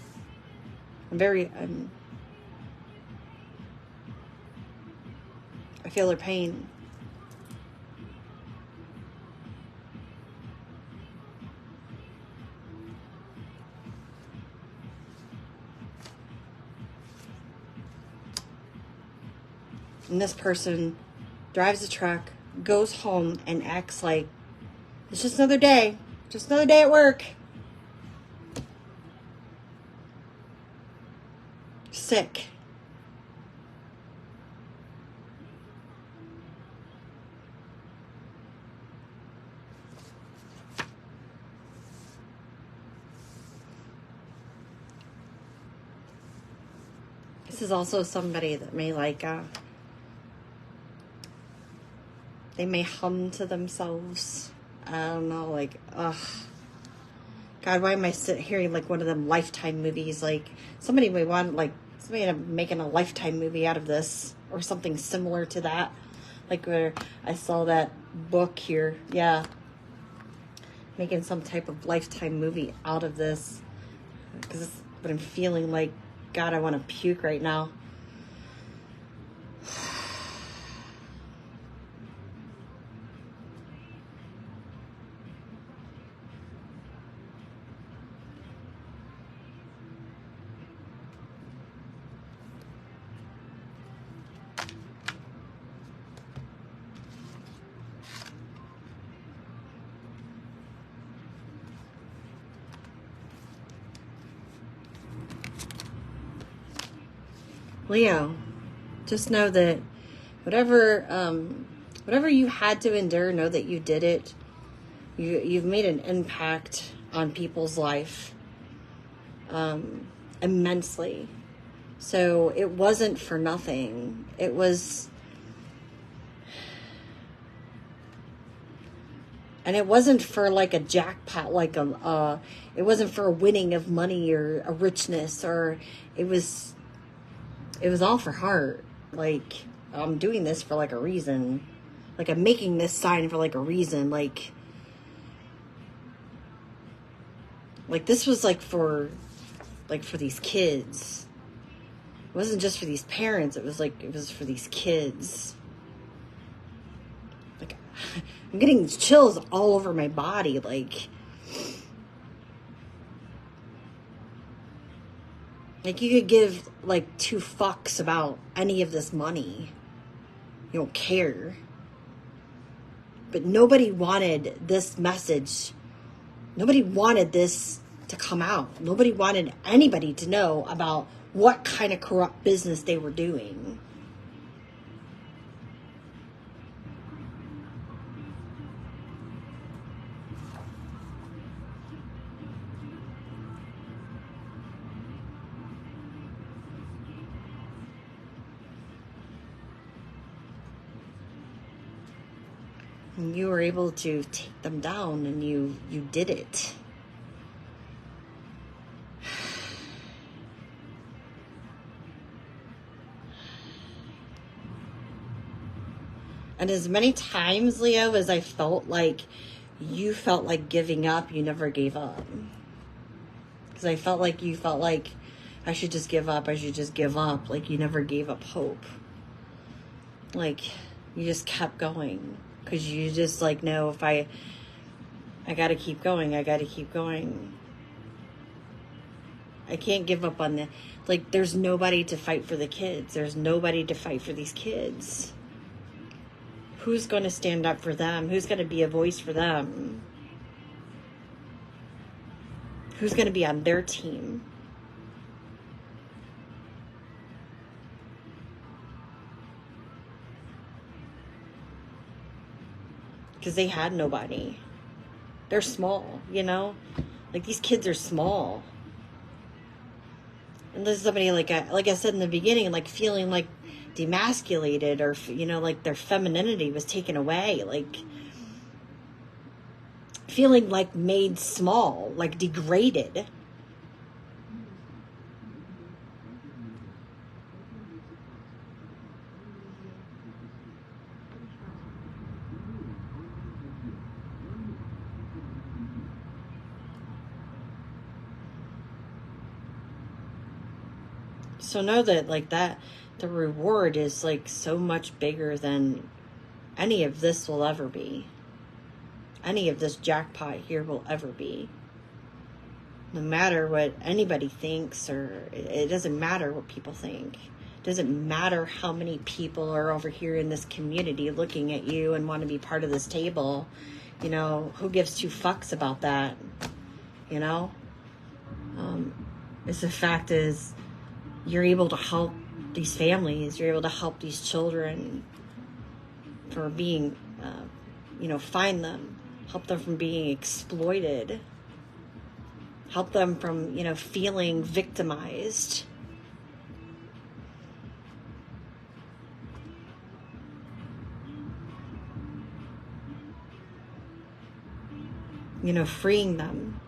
I feel their pain. And this person drives a truck, goes home, and acts like it's just another day. Just another day at work. Sick. This is also somebody that may they may hum to themselves. I don't know, God, why am I hearing one of them Lifetime movies? Somebody may want, somebody end up making a Lifetime movie out of this, or something similar to that. Where I saw that book here. Yeah. Making some type of Lifetime movie out of this. Because it's what I'm feeling like. God, I want to puke right now. Leo, just know that whatever you had to endure, know that you did it. You've made an impact on people's life immensely. So it wasn't for nothing. It wasn't for like a jackpot, like it wasn't for a winning of money or a richness, or it was all for heart. Like, I'm doing this for like a reason. Like, I'm making this sign for like a reason. Like this was like for these kids. It wasn't just for these parents. It was for these kids. Like, I'm getting chills all over my body. Like you could give like 2 fucks about any of this money. You don't care. But nobody wanted this message. Nobody wanted this to come out. Nobody wanted anybody to know about what kind of corrupt business they were doing. And you were able to take them down, and you did it. And as many times, Leo, as I felt like you felt like giving up, you never gave up. Because I felt like you felt like I should just give up. I should just give up. Like, you never gave up hope. Like, you just kept going. Because you just like, no, if I got to keep going. I got to keep going. I can't give up on the, like, there's nobody to fight for the kids. There's nobody to fight for these kids. Who's going to stand up for them? Who's going to be a voice for them? Who's going to be on their team? Because they had nobody. They're small, you know? Like, these kids are small. And there's somebody, like I said in the beginning, like, feeling like demasculated, or, you know, like their femininity was taken away. Like, feeling like made small, like degraded. So know that, like, that the reward is like so much bigger than any of this will ever be. Any of this jackpot here will ever be. No matter what anybody thinks, or it doesn't matter what people think. It doesn't matter how many people are over here in this community looking at you and want to be part of this table. You know, who gives 2 fucks about that? You know? It's the fact is, you're able to help these families. You're able to help these children for being, you know, find them. Help them from being exploited. Help them from, you know, feeling victimized. You know, freeing them.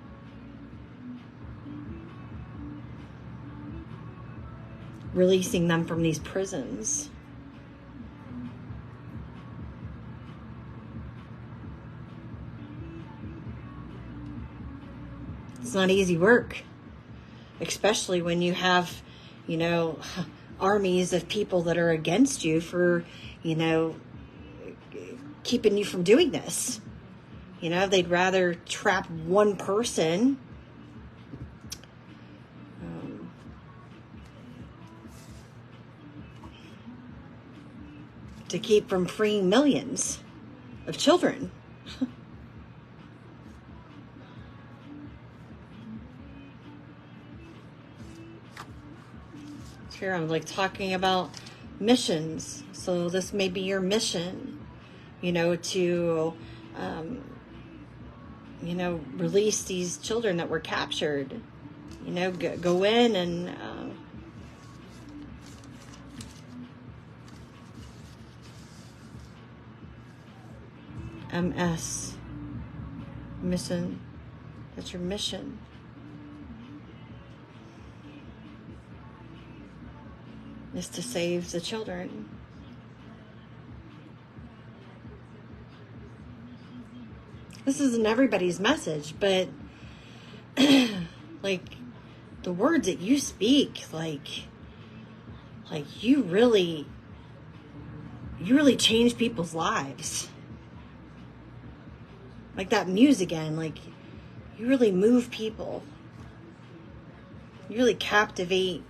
Releasing them from these prisons. It's not easy work, especially when you have, you know, armies of people that are against you for, you know, keeping you from doing this. You know, they'd rather trap one person to keep from freeing millions of children. Here I'm like talking about missions. So this may be your mission, you know, to, you know, release these children that were captured. You know, go in and MS mission. That's your mission. Is to save the children. This isn't everybody's message, but like the words that you speak, like you really change people's lives. Like that muse again, like you really move people. You really captivate.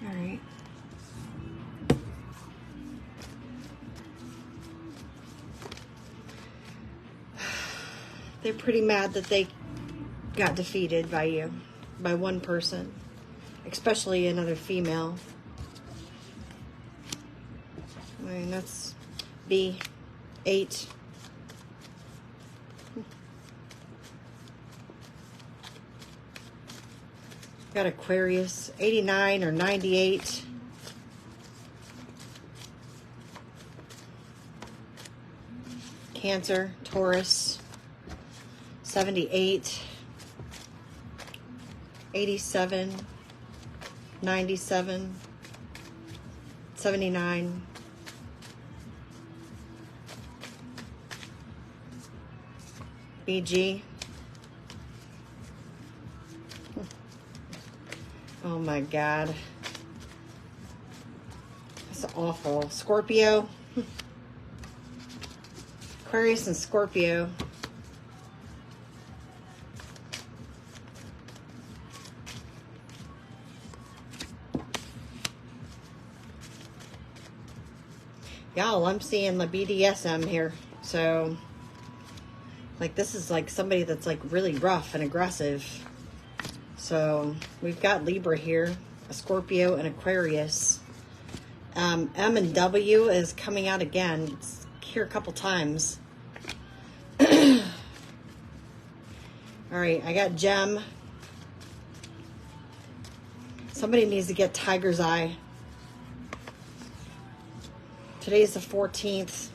All right. They're pretty mad that they got defeated by you, by one person, especially another female. I mean, that's B8. Got Aquarius, 89 or 98. Cancer, Taurus, 78, 87, 97, 79. BG. Oh my God. That's awful. Scorpio. Aquarius and Scorpio. Y'all, I'm seeing the BDSM here. So, like, this is like somebody that's like really rough and aggressive. So we've got Libra here, a Scorpio and Aquarius. M and W is coming out again. It's here a couple times. All right, I got Gem. Somebody needs to get Tiger's Eye. Today's the 14th.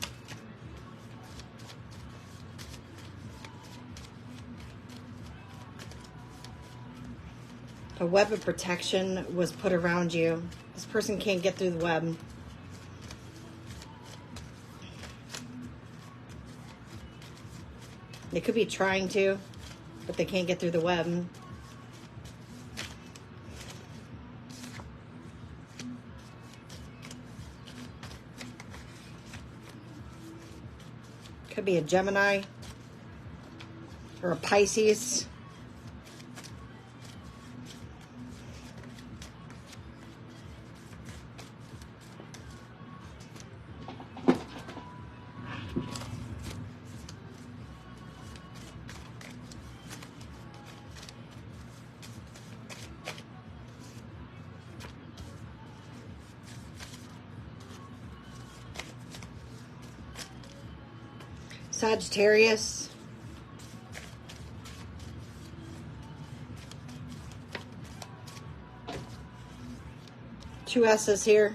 A web of protection was put around you. This person can't get through the web. They could be trying to, but they can't get through the web. Could be a Gemini or a Pisces. Sagittarius. Two S's here.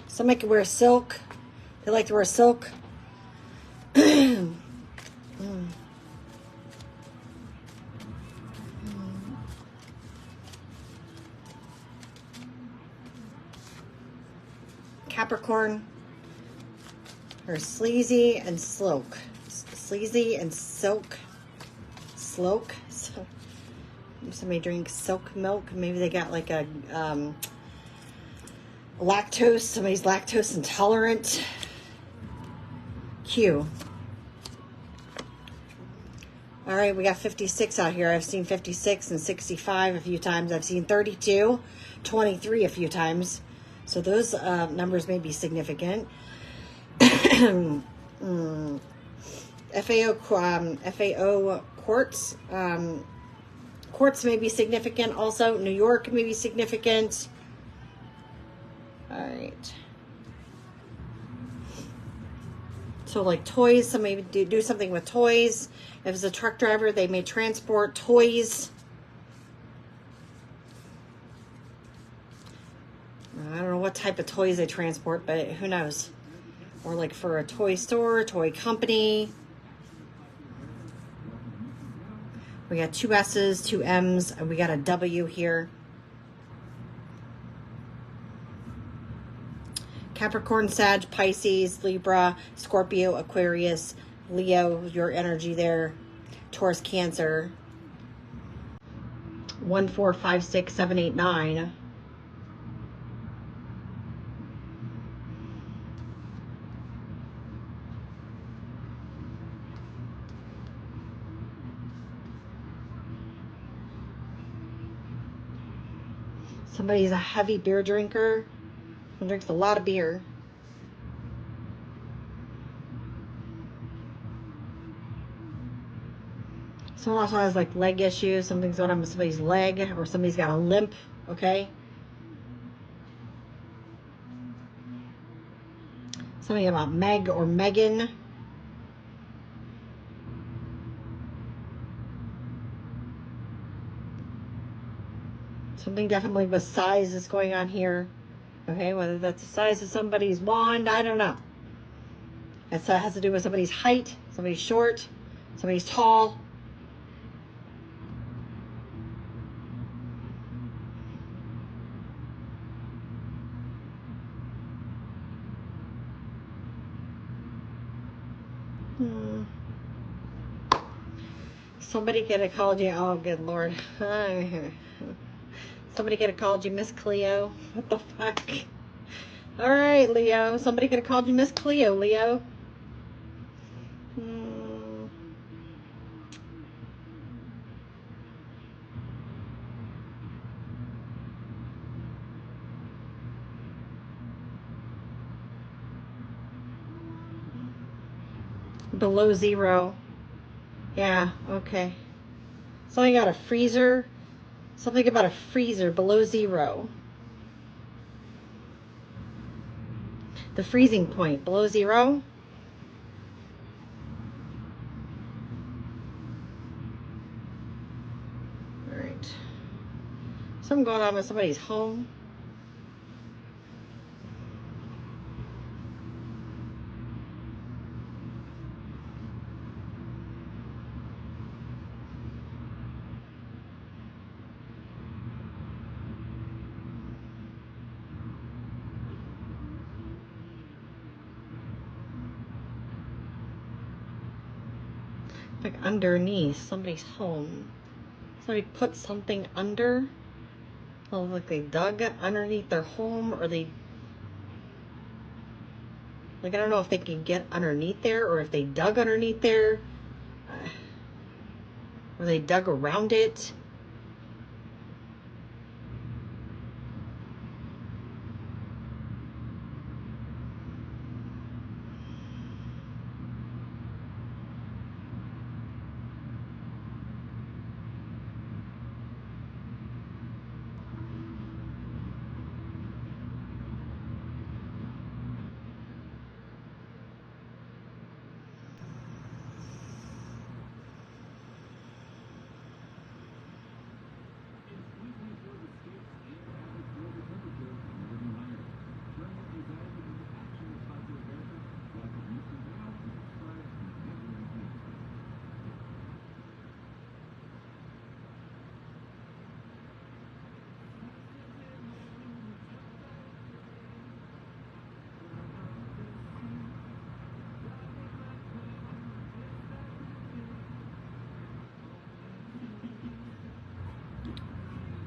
Somebody could wear silk. They like to wear silk. Capricorn. Or sleazy and sloke. Sleazy and silk. Sloke. So, somebody drinks silk milk. Maybe they got like a lactose. Somebody's lactose intolerant. Q. All right, we got 56 out here. I've seen 56 and 65 a few times. I've seen 32, 23 a few times. So those numbers may be significant. FAO quartz. Quartz may be significant also. New York may be significant. All right. So like toys, somebody do something with toys. If it's a truck driver, they may transport toys. I don't know what type of toys they transport, but who knows? Or like for a toy store, toy company. We got 2 S's, 2 M's, and we got a W here. Capricorn, Sag, Pisces, Libra, Scorpio, Aquarius, Leo, your energy there. Taurus, Cancer. 1, 4, 5, 6, 7, 8, 9. Somebody's a heavy beer drinker and drinks a lot of beer. Someone also has like leg issues. Something's going on with somebody's leg, or somebody's got a limp, okay? Something about Meg or Megan. Something definitely with size is going on here. Okay, whether that's the size of somebody's wand, I don't know. That has to do with somebody's height, somebody's short, somebody's tall. Somebody could have called you, oh good Lord. Somebody could have called you Miss Cleo. What the fuck? All right, Leo. Somebody could have called you Miss Cleo, Leo. Below 0. Yeah, okay. Something about a freezer. Something about a freezer below 0. The freezing point below 0. All right. Something going on with somebody's home. Like underneath somebody's home. Somebody put something under. Oh, like they dug underneath their home, or they... Like, I don't know if they can get underneath there, or if they dug underneath there. Or they dug around it.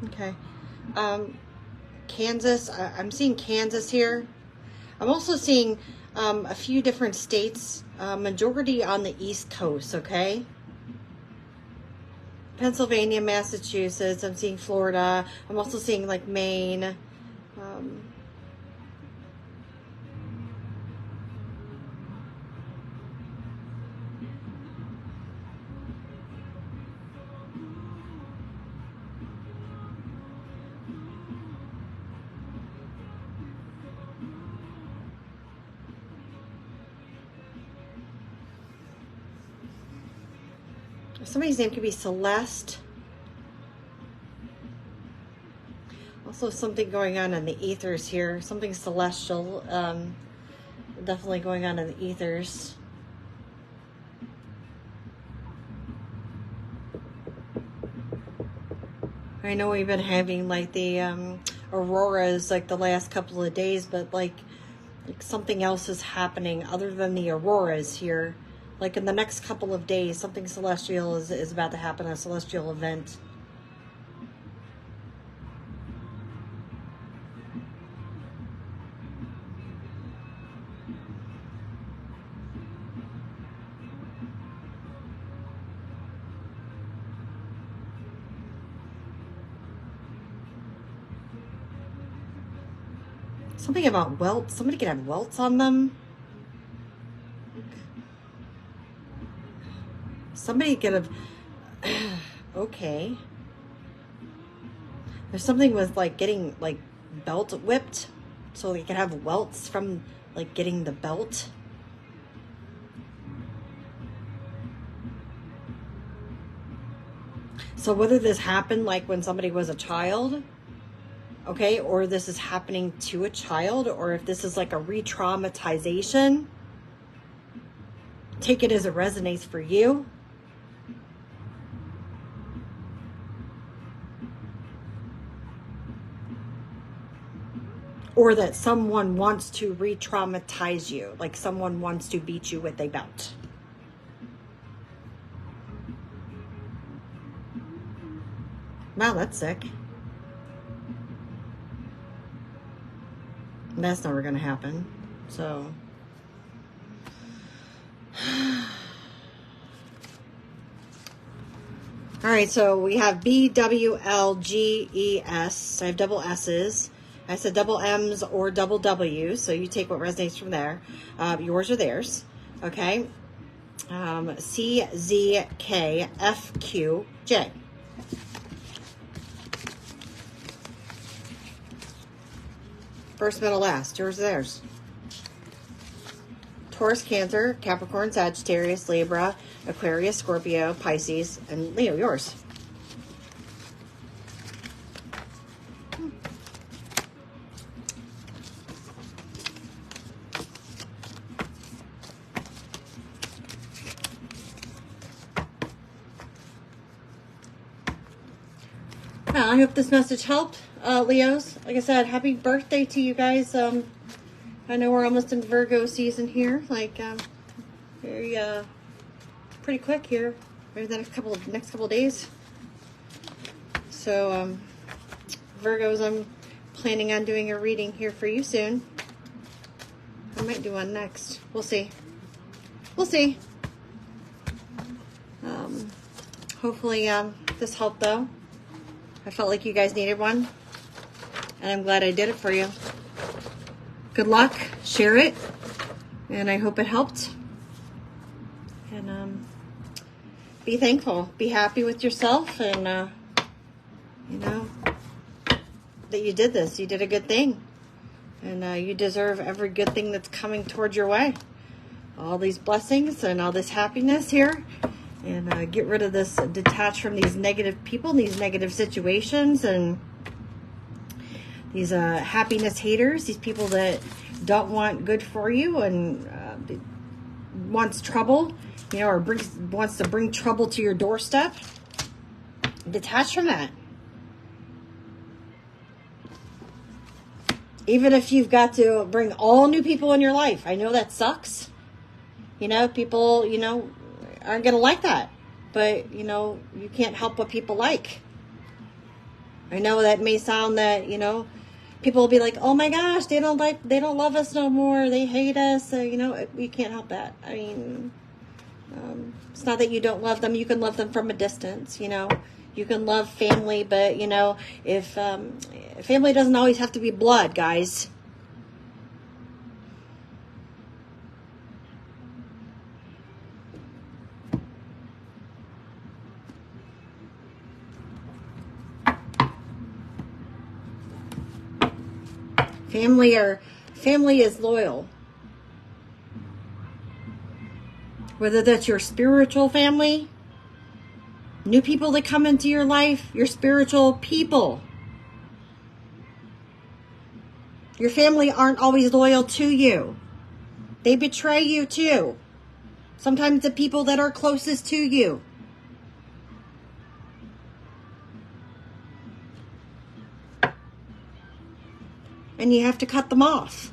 Okay. Kansas. I'm seeing Kansas here. I'm also seeing a few different states, majority on the East Coast, okay? Pennsylvania, Massachusetts. I'm seeing Florida. I'm also seeing like Maine. Somebody's name could be Celeste. Also something going on in the ethers here. Something celestial. Definitely going on in the ethers. I know we've been having like the auroras like the last couple of days, but like something else is happening other than the auroras here. Like in the next couple of days, something celestial is about to happen, a celestial event. Something about welts. Somebody could have welts on them. Somebody could have... Okay. There's something with like getting like belt whipped. So they could have welts from like getting the belt. So whether this happened like when somebody was a child... Okay, or this is happening to a child, or if this is like a re-traumatization, take it as it resonates for you. Or that someone wants to re-traumatize you, like someone wants to beat you with a belt. Wow, that's sick. That's never going to happen. So, all right. So we have BWLGES. I have double S's. I said double M's or double W's. So you take what resonates from there. Yours or theirs. Okay. CZKFQJ. First, middle, last. Yours or theirs. Taurus, Cancer, Capricorn, Sagittarius, Libra, Aquarius, Scorpio, Pisces, and Leo. Yours. Well, I hope this message helped, Leos. Like I said, happy birthday to you guys. I know we're almost in Virgo season here. Like, very, pretty quick here. Maybe the next couple of days. So, Virgos, I'm planning on doing a reading here for you soon. I might do one next. We'll see. We'll see. Hopefully, this helped though. I felt like you guys needed one, and I'm glad I did it for you. Good luck. Share it, and I hope it helped. And be thankful. Be happy with yourself, and you know that you did this. You did a good thing, and you deserve every good thing that's coming towards your way. All these blessings and all this happiness here. And get rid of this, detach from these negative people, these negative situations, and these happiness haters, these people that don't want good for you and wants trouble, you know, or wants to bring trouble to your doorstep. Detach from that. Even if you've got to bring all new people in your life. I know that sucks. You know, people, you know, aren't going to like that. But, you know, you can't help what people like. I know that may sound that, you know, people will be like, oh my gosh, they don't love us no more. They hate us. You know, we can't help that. I mean, It's not that you don't love them. You can love them from a distance, You can love family, but, if family doesn't always have to be blood, guys. Family is loyal. Whether that's your spiritual family, new people that come into your life, your spiritual people. Your family aren't always loyal to you. They betray you too. Sometimes the people that are closest to you. And you have to cut them off.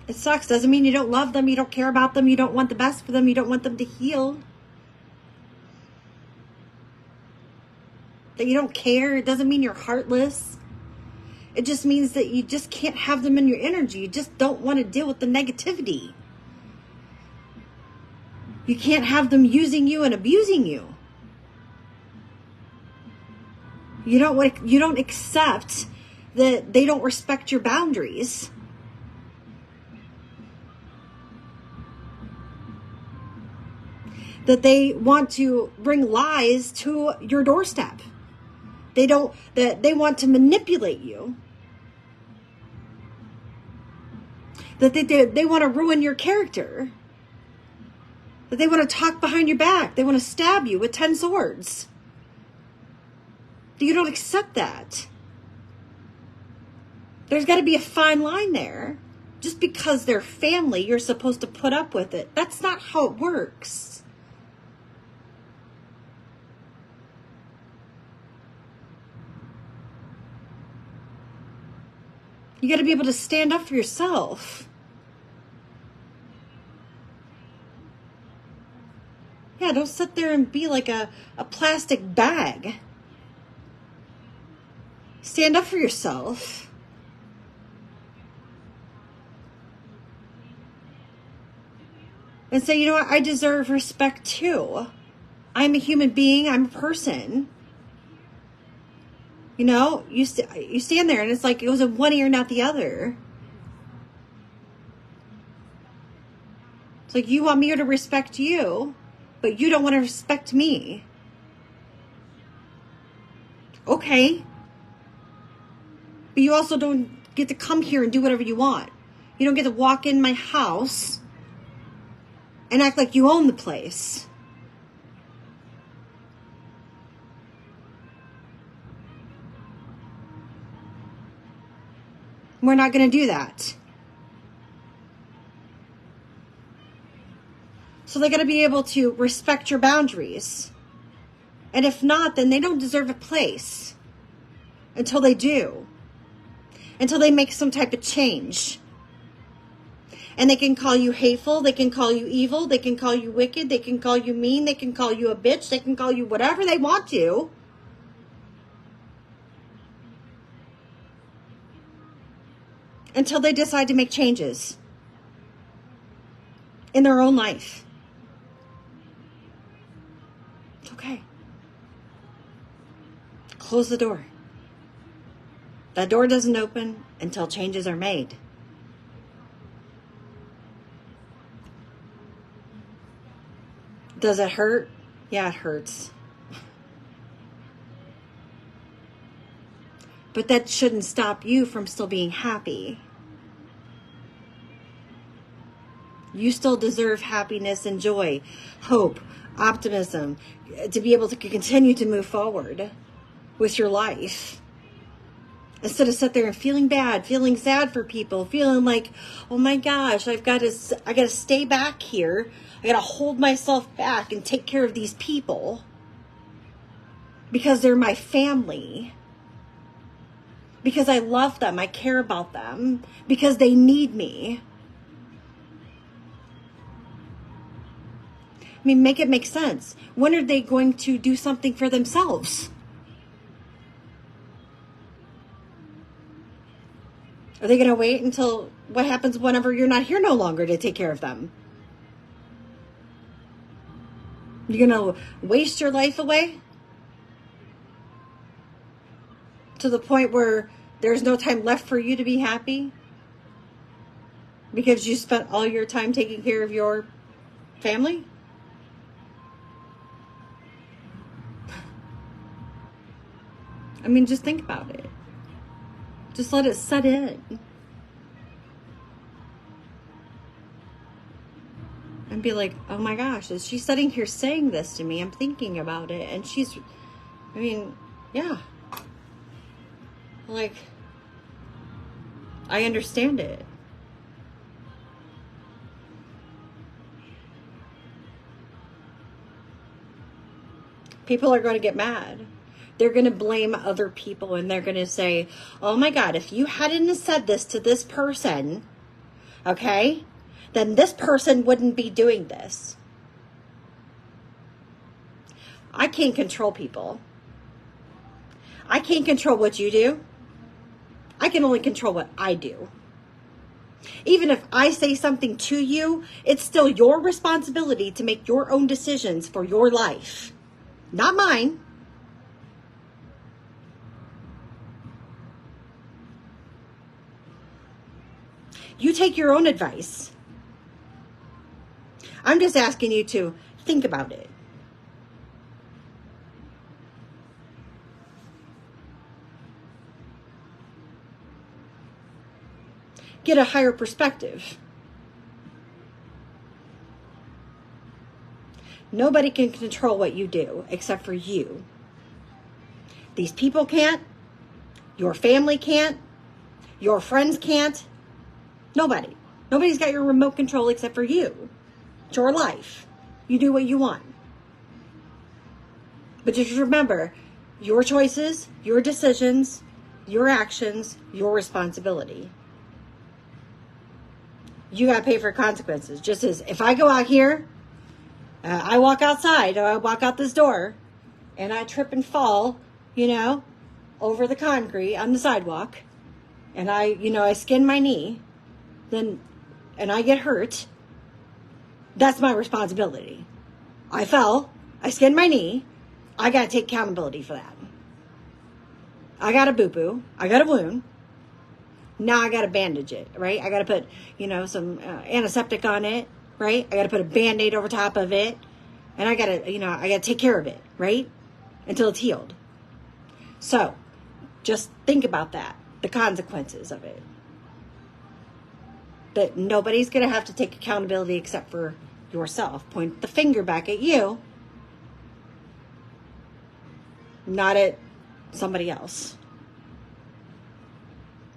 It sucks. Doesn't mean you don't love them. You don't care about them. You don't want the best for them. You don't want them to heal. That you don't care. It doesn't mean you're heartless. It just means that you just can't have them in your energy. You just don't want to deal with the negativity. You can't have them using you and abusing you. You don't accept that they don't respect your boundaries. That they want to bring lies to your doorstep. That they want to manipulate you. That they want to ruin your character. That they want to talk behind your back. They want to stab you with 10 swords. You don't accept that. There's got to be a fine line there. Just because they're family, you're supposed to put up with it. That's not how it works. You got to be able to stand up for yourself. Yeah, don't sit there and be like a plastic bag. Stand up for yourself. And say, you know what, I deserve respect too. I'm a human being, I'm a person. You stand there and it's like it was in one ear, not the other. It's like you want me to respect you, but you don't want to respect me. Okay. But you also don't get to come here and do whatever you want. You don't get to walk in my house and act like you own the place. We're not going to do that. So they got to be able to respect your boundaries. And if not, then they don't deserve a place until they do. Until they make some type of change. And they can call you hateful, they can call you evil, they can call you wicked, they can call you mean, they can call you a bitch, they can call you whatever they want to. Until they decide to make changes in their own life. It's okay. Close the door. That door doesn't open until changes are made. Does it hurt? Yeah, it hurts. But that shouldn't stop you from still being happy. You still deserve happiness and joy, hope, optimism, to be able to continue to move forward with your life. Instead of sit there and feeling bad, feeling sad for people, feeling like, oh my gosh, I got to stay back here. I got to hold myself back and take care of these people because they're my family. Because I love them, I care about them, because they need me. I mean, make it make sense. When are they going to do something for themselves? Are they going to wait until what happens whenever you're not here no longer to take care of them? You're going to waste your life away to the point where there's no time left for you to be happy because you spent all your time taking care of your family? I mean, just think about it. Just let it set in. And be like, oh my gosh, is she sitting here saying this to me? I'm thinking about it. And yeah. Like, I understand it. People are going to get mad. They're going to blame other people and they're going to say, oh my God, if you hadn't said this to this person, okay, then this person wouldn't be doing this. I can't control people. I can't control what you do. I can only control what I do. Even if I say something to you, it's still your responsibility to make your own decisions for your life, not mine. You take your own advice. I'm just asking you to think about it. Get a higher perspective. Nobody can control what you do except for you. These people can't. Your family can't. Your friends can't. Nobody. Nobody's got your remote control except for you. It's your life. You do what you want. But just remember, your choices, your decisions, your actions, your responsibility. You got to pay for consequences. Just as if I go out here, I walk outside, or I walk out this door, and I trip and fall, over the concrete on the sidewalk, and I skin my knee, and I get hurt, that's my responsibility. I fell, I skinned my knee, I got to take accountability for that. I got a boo-boo, I got a wound, now I got to bandage it, right? I got to put, some antiseptic on it, right? I got to put a Band-Aid over top of it, and I got to take care of it, right? Until it's healed. So, just think about that, the consequences of it. That nobody's going to have to take accountability except for yourself. Point the finger back at you, not at somebody else.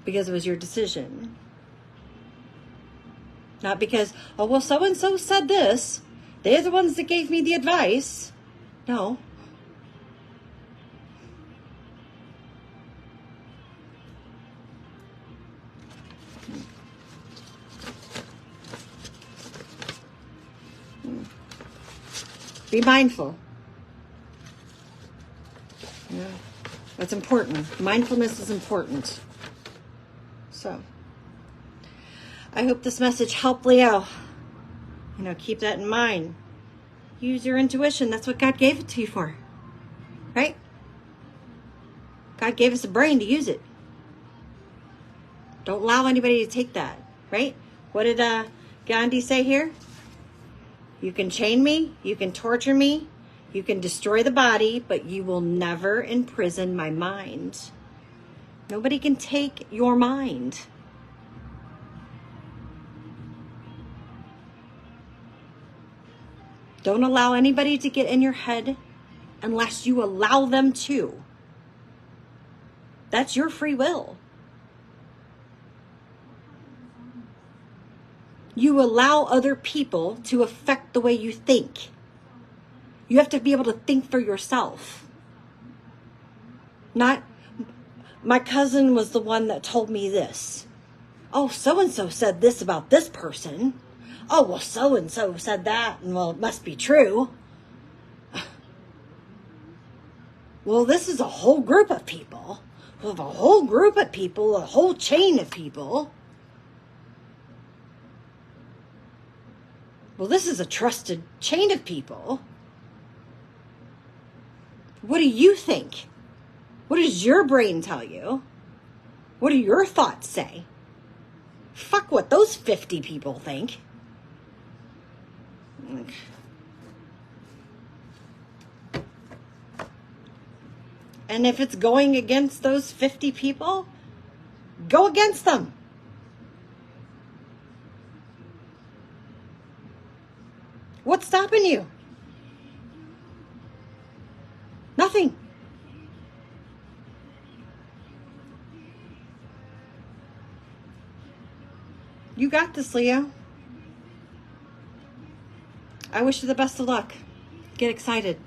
Because it was your decision. Not because, oh, well, so-and-so said this. They're the ones that gave me the advice. No. Be mindful. Yeah, that's important. Mindfulness is important. So, I hope this message helped, Leo. Keep that in mind. Use your intuition. That's what God gave it to you for. Right? God gave us a brain to use it. Don't allow anybody to take that. Right? What did Gandhi say here? You can chain me, you can torture me, you can destroy the body, but you will never imprison my mind. Nobody can take your mind. Don't allow anybody to get in your head unless you allow them to. That's your free will. You allow other people to affect the way you think. You have to be able to think for yourself. Not, my cousin was the one that told me this. Oh, so-and-so said this about this person. Oh, well, so-and-so said that, and well, it must be true. Well, this is a whole group of people. We have a whole group of people, a whole chain of people. Well, this is a trusted chain of people. What do you think? What does your brain tell you? What do your thoughts say? Fuck what those 50 people think. And if it's going against those 50 people, go against them. What's stopping you? Nothing. You got this, Leo. I wish you the best of luck. Get excited.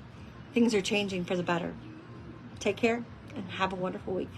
Things are changing for the better. Take care and have a wonderful week.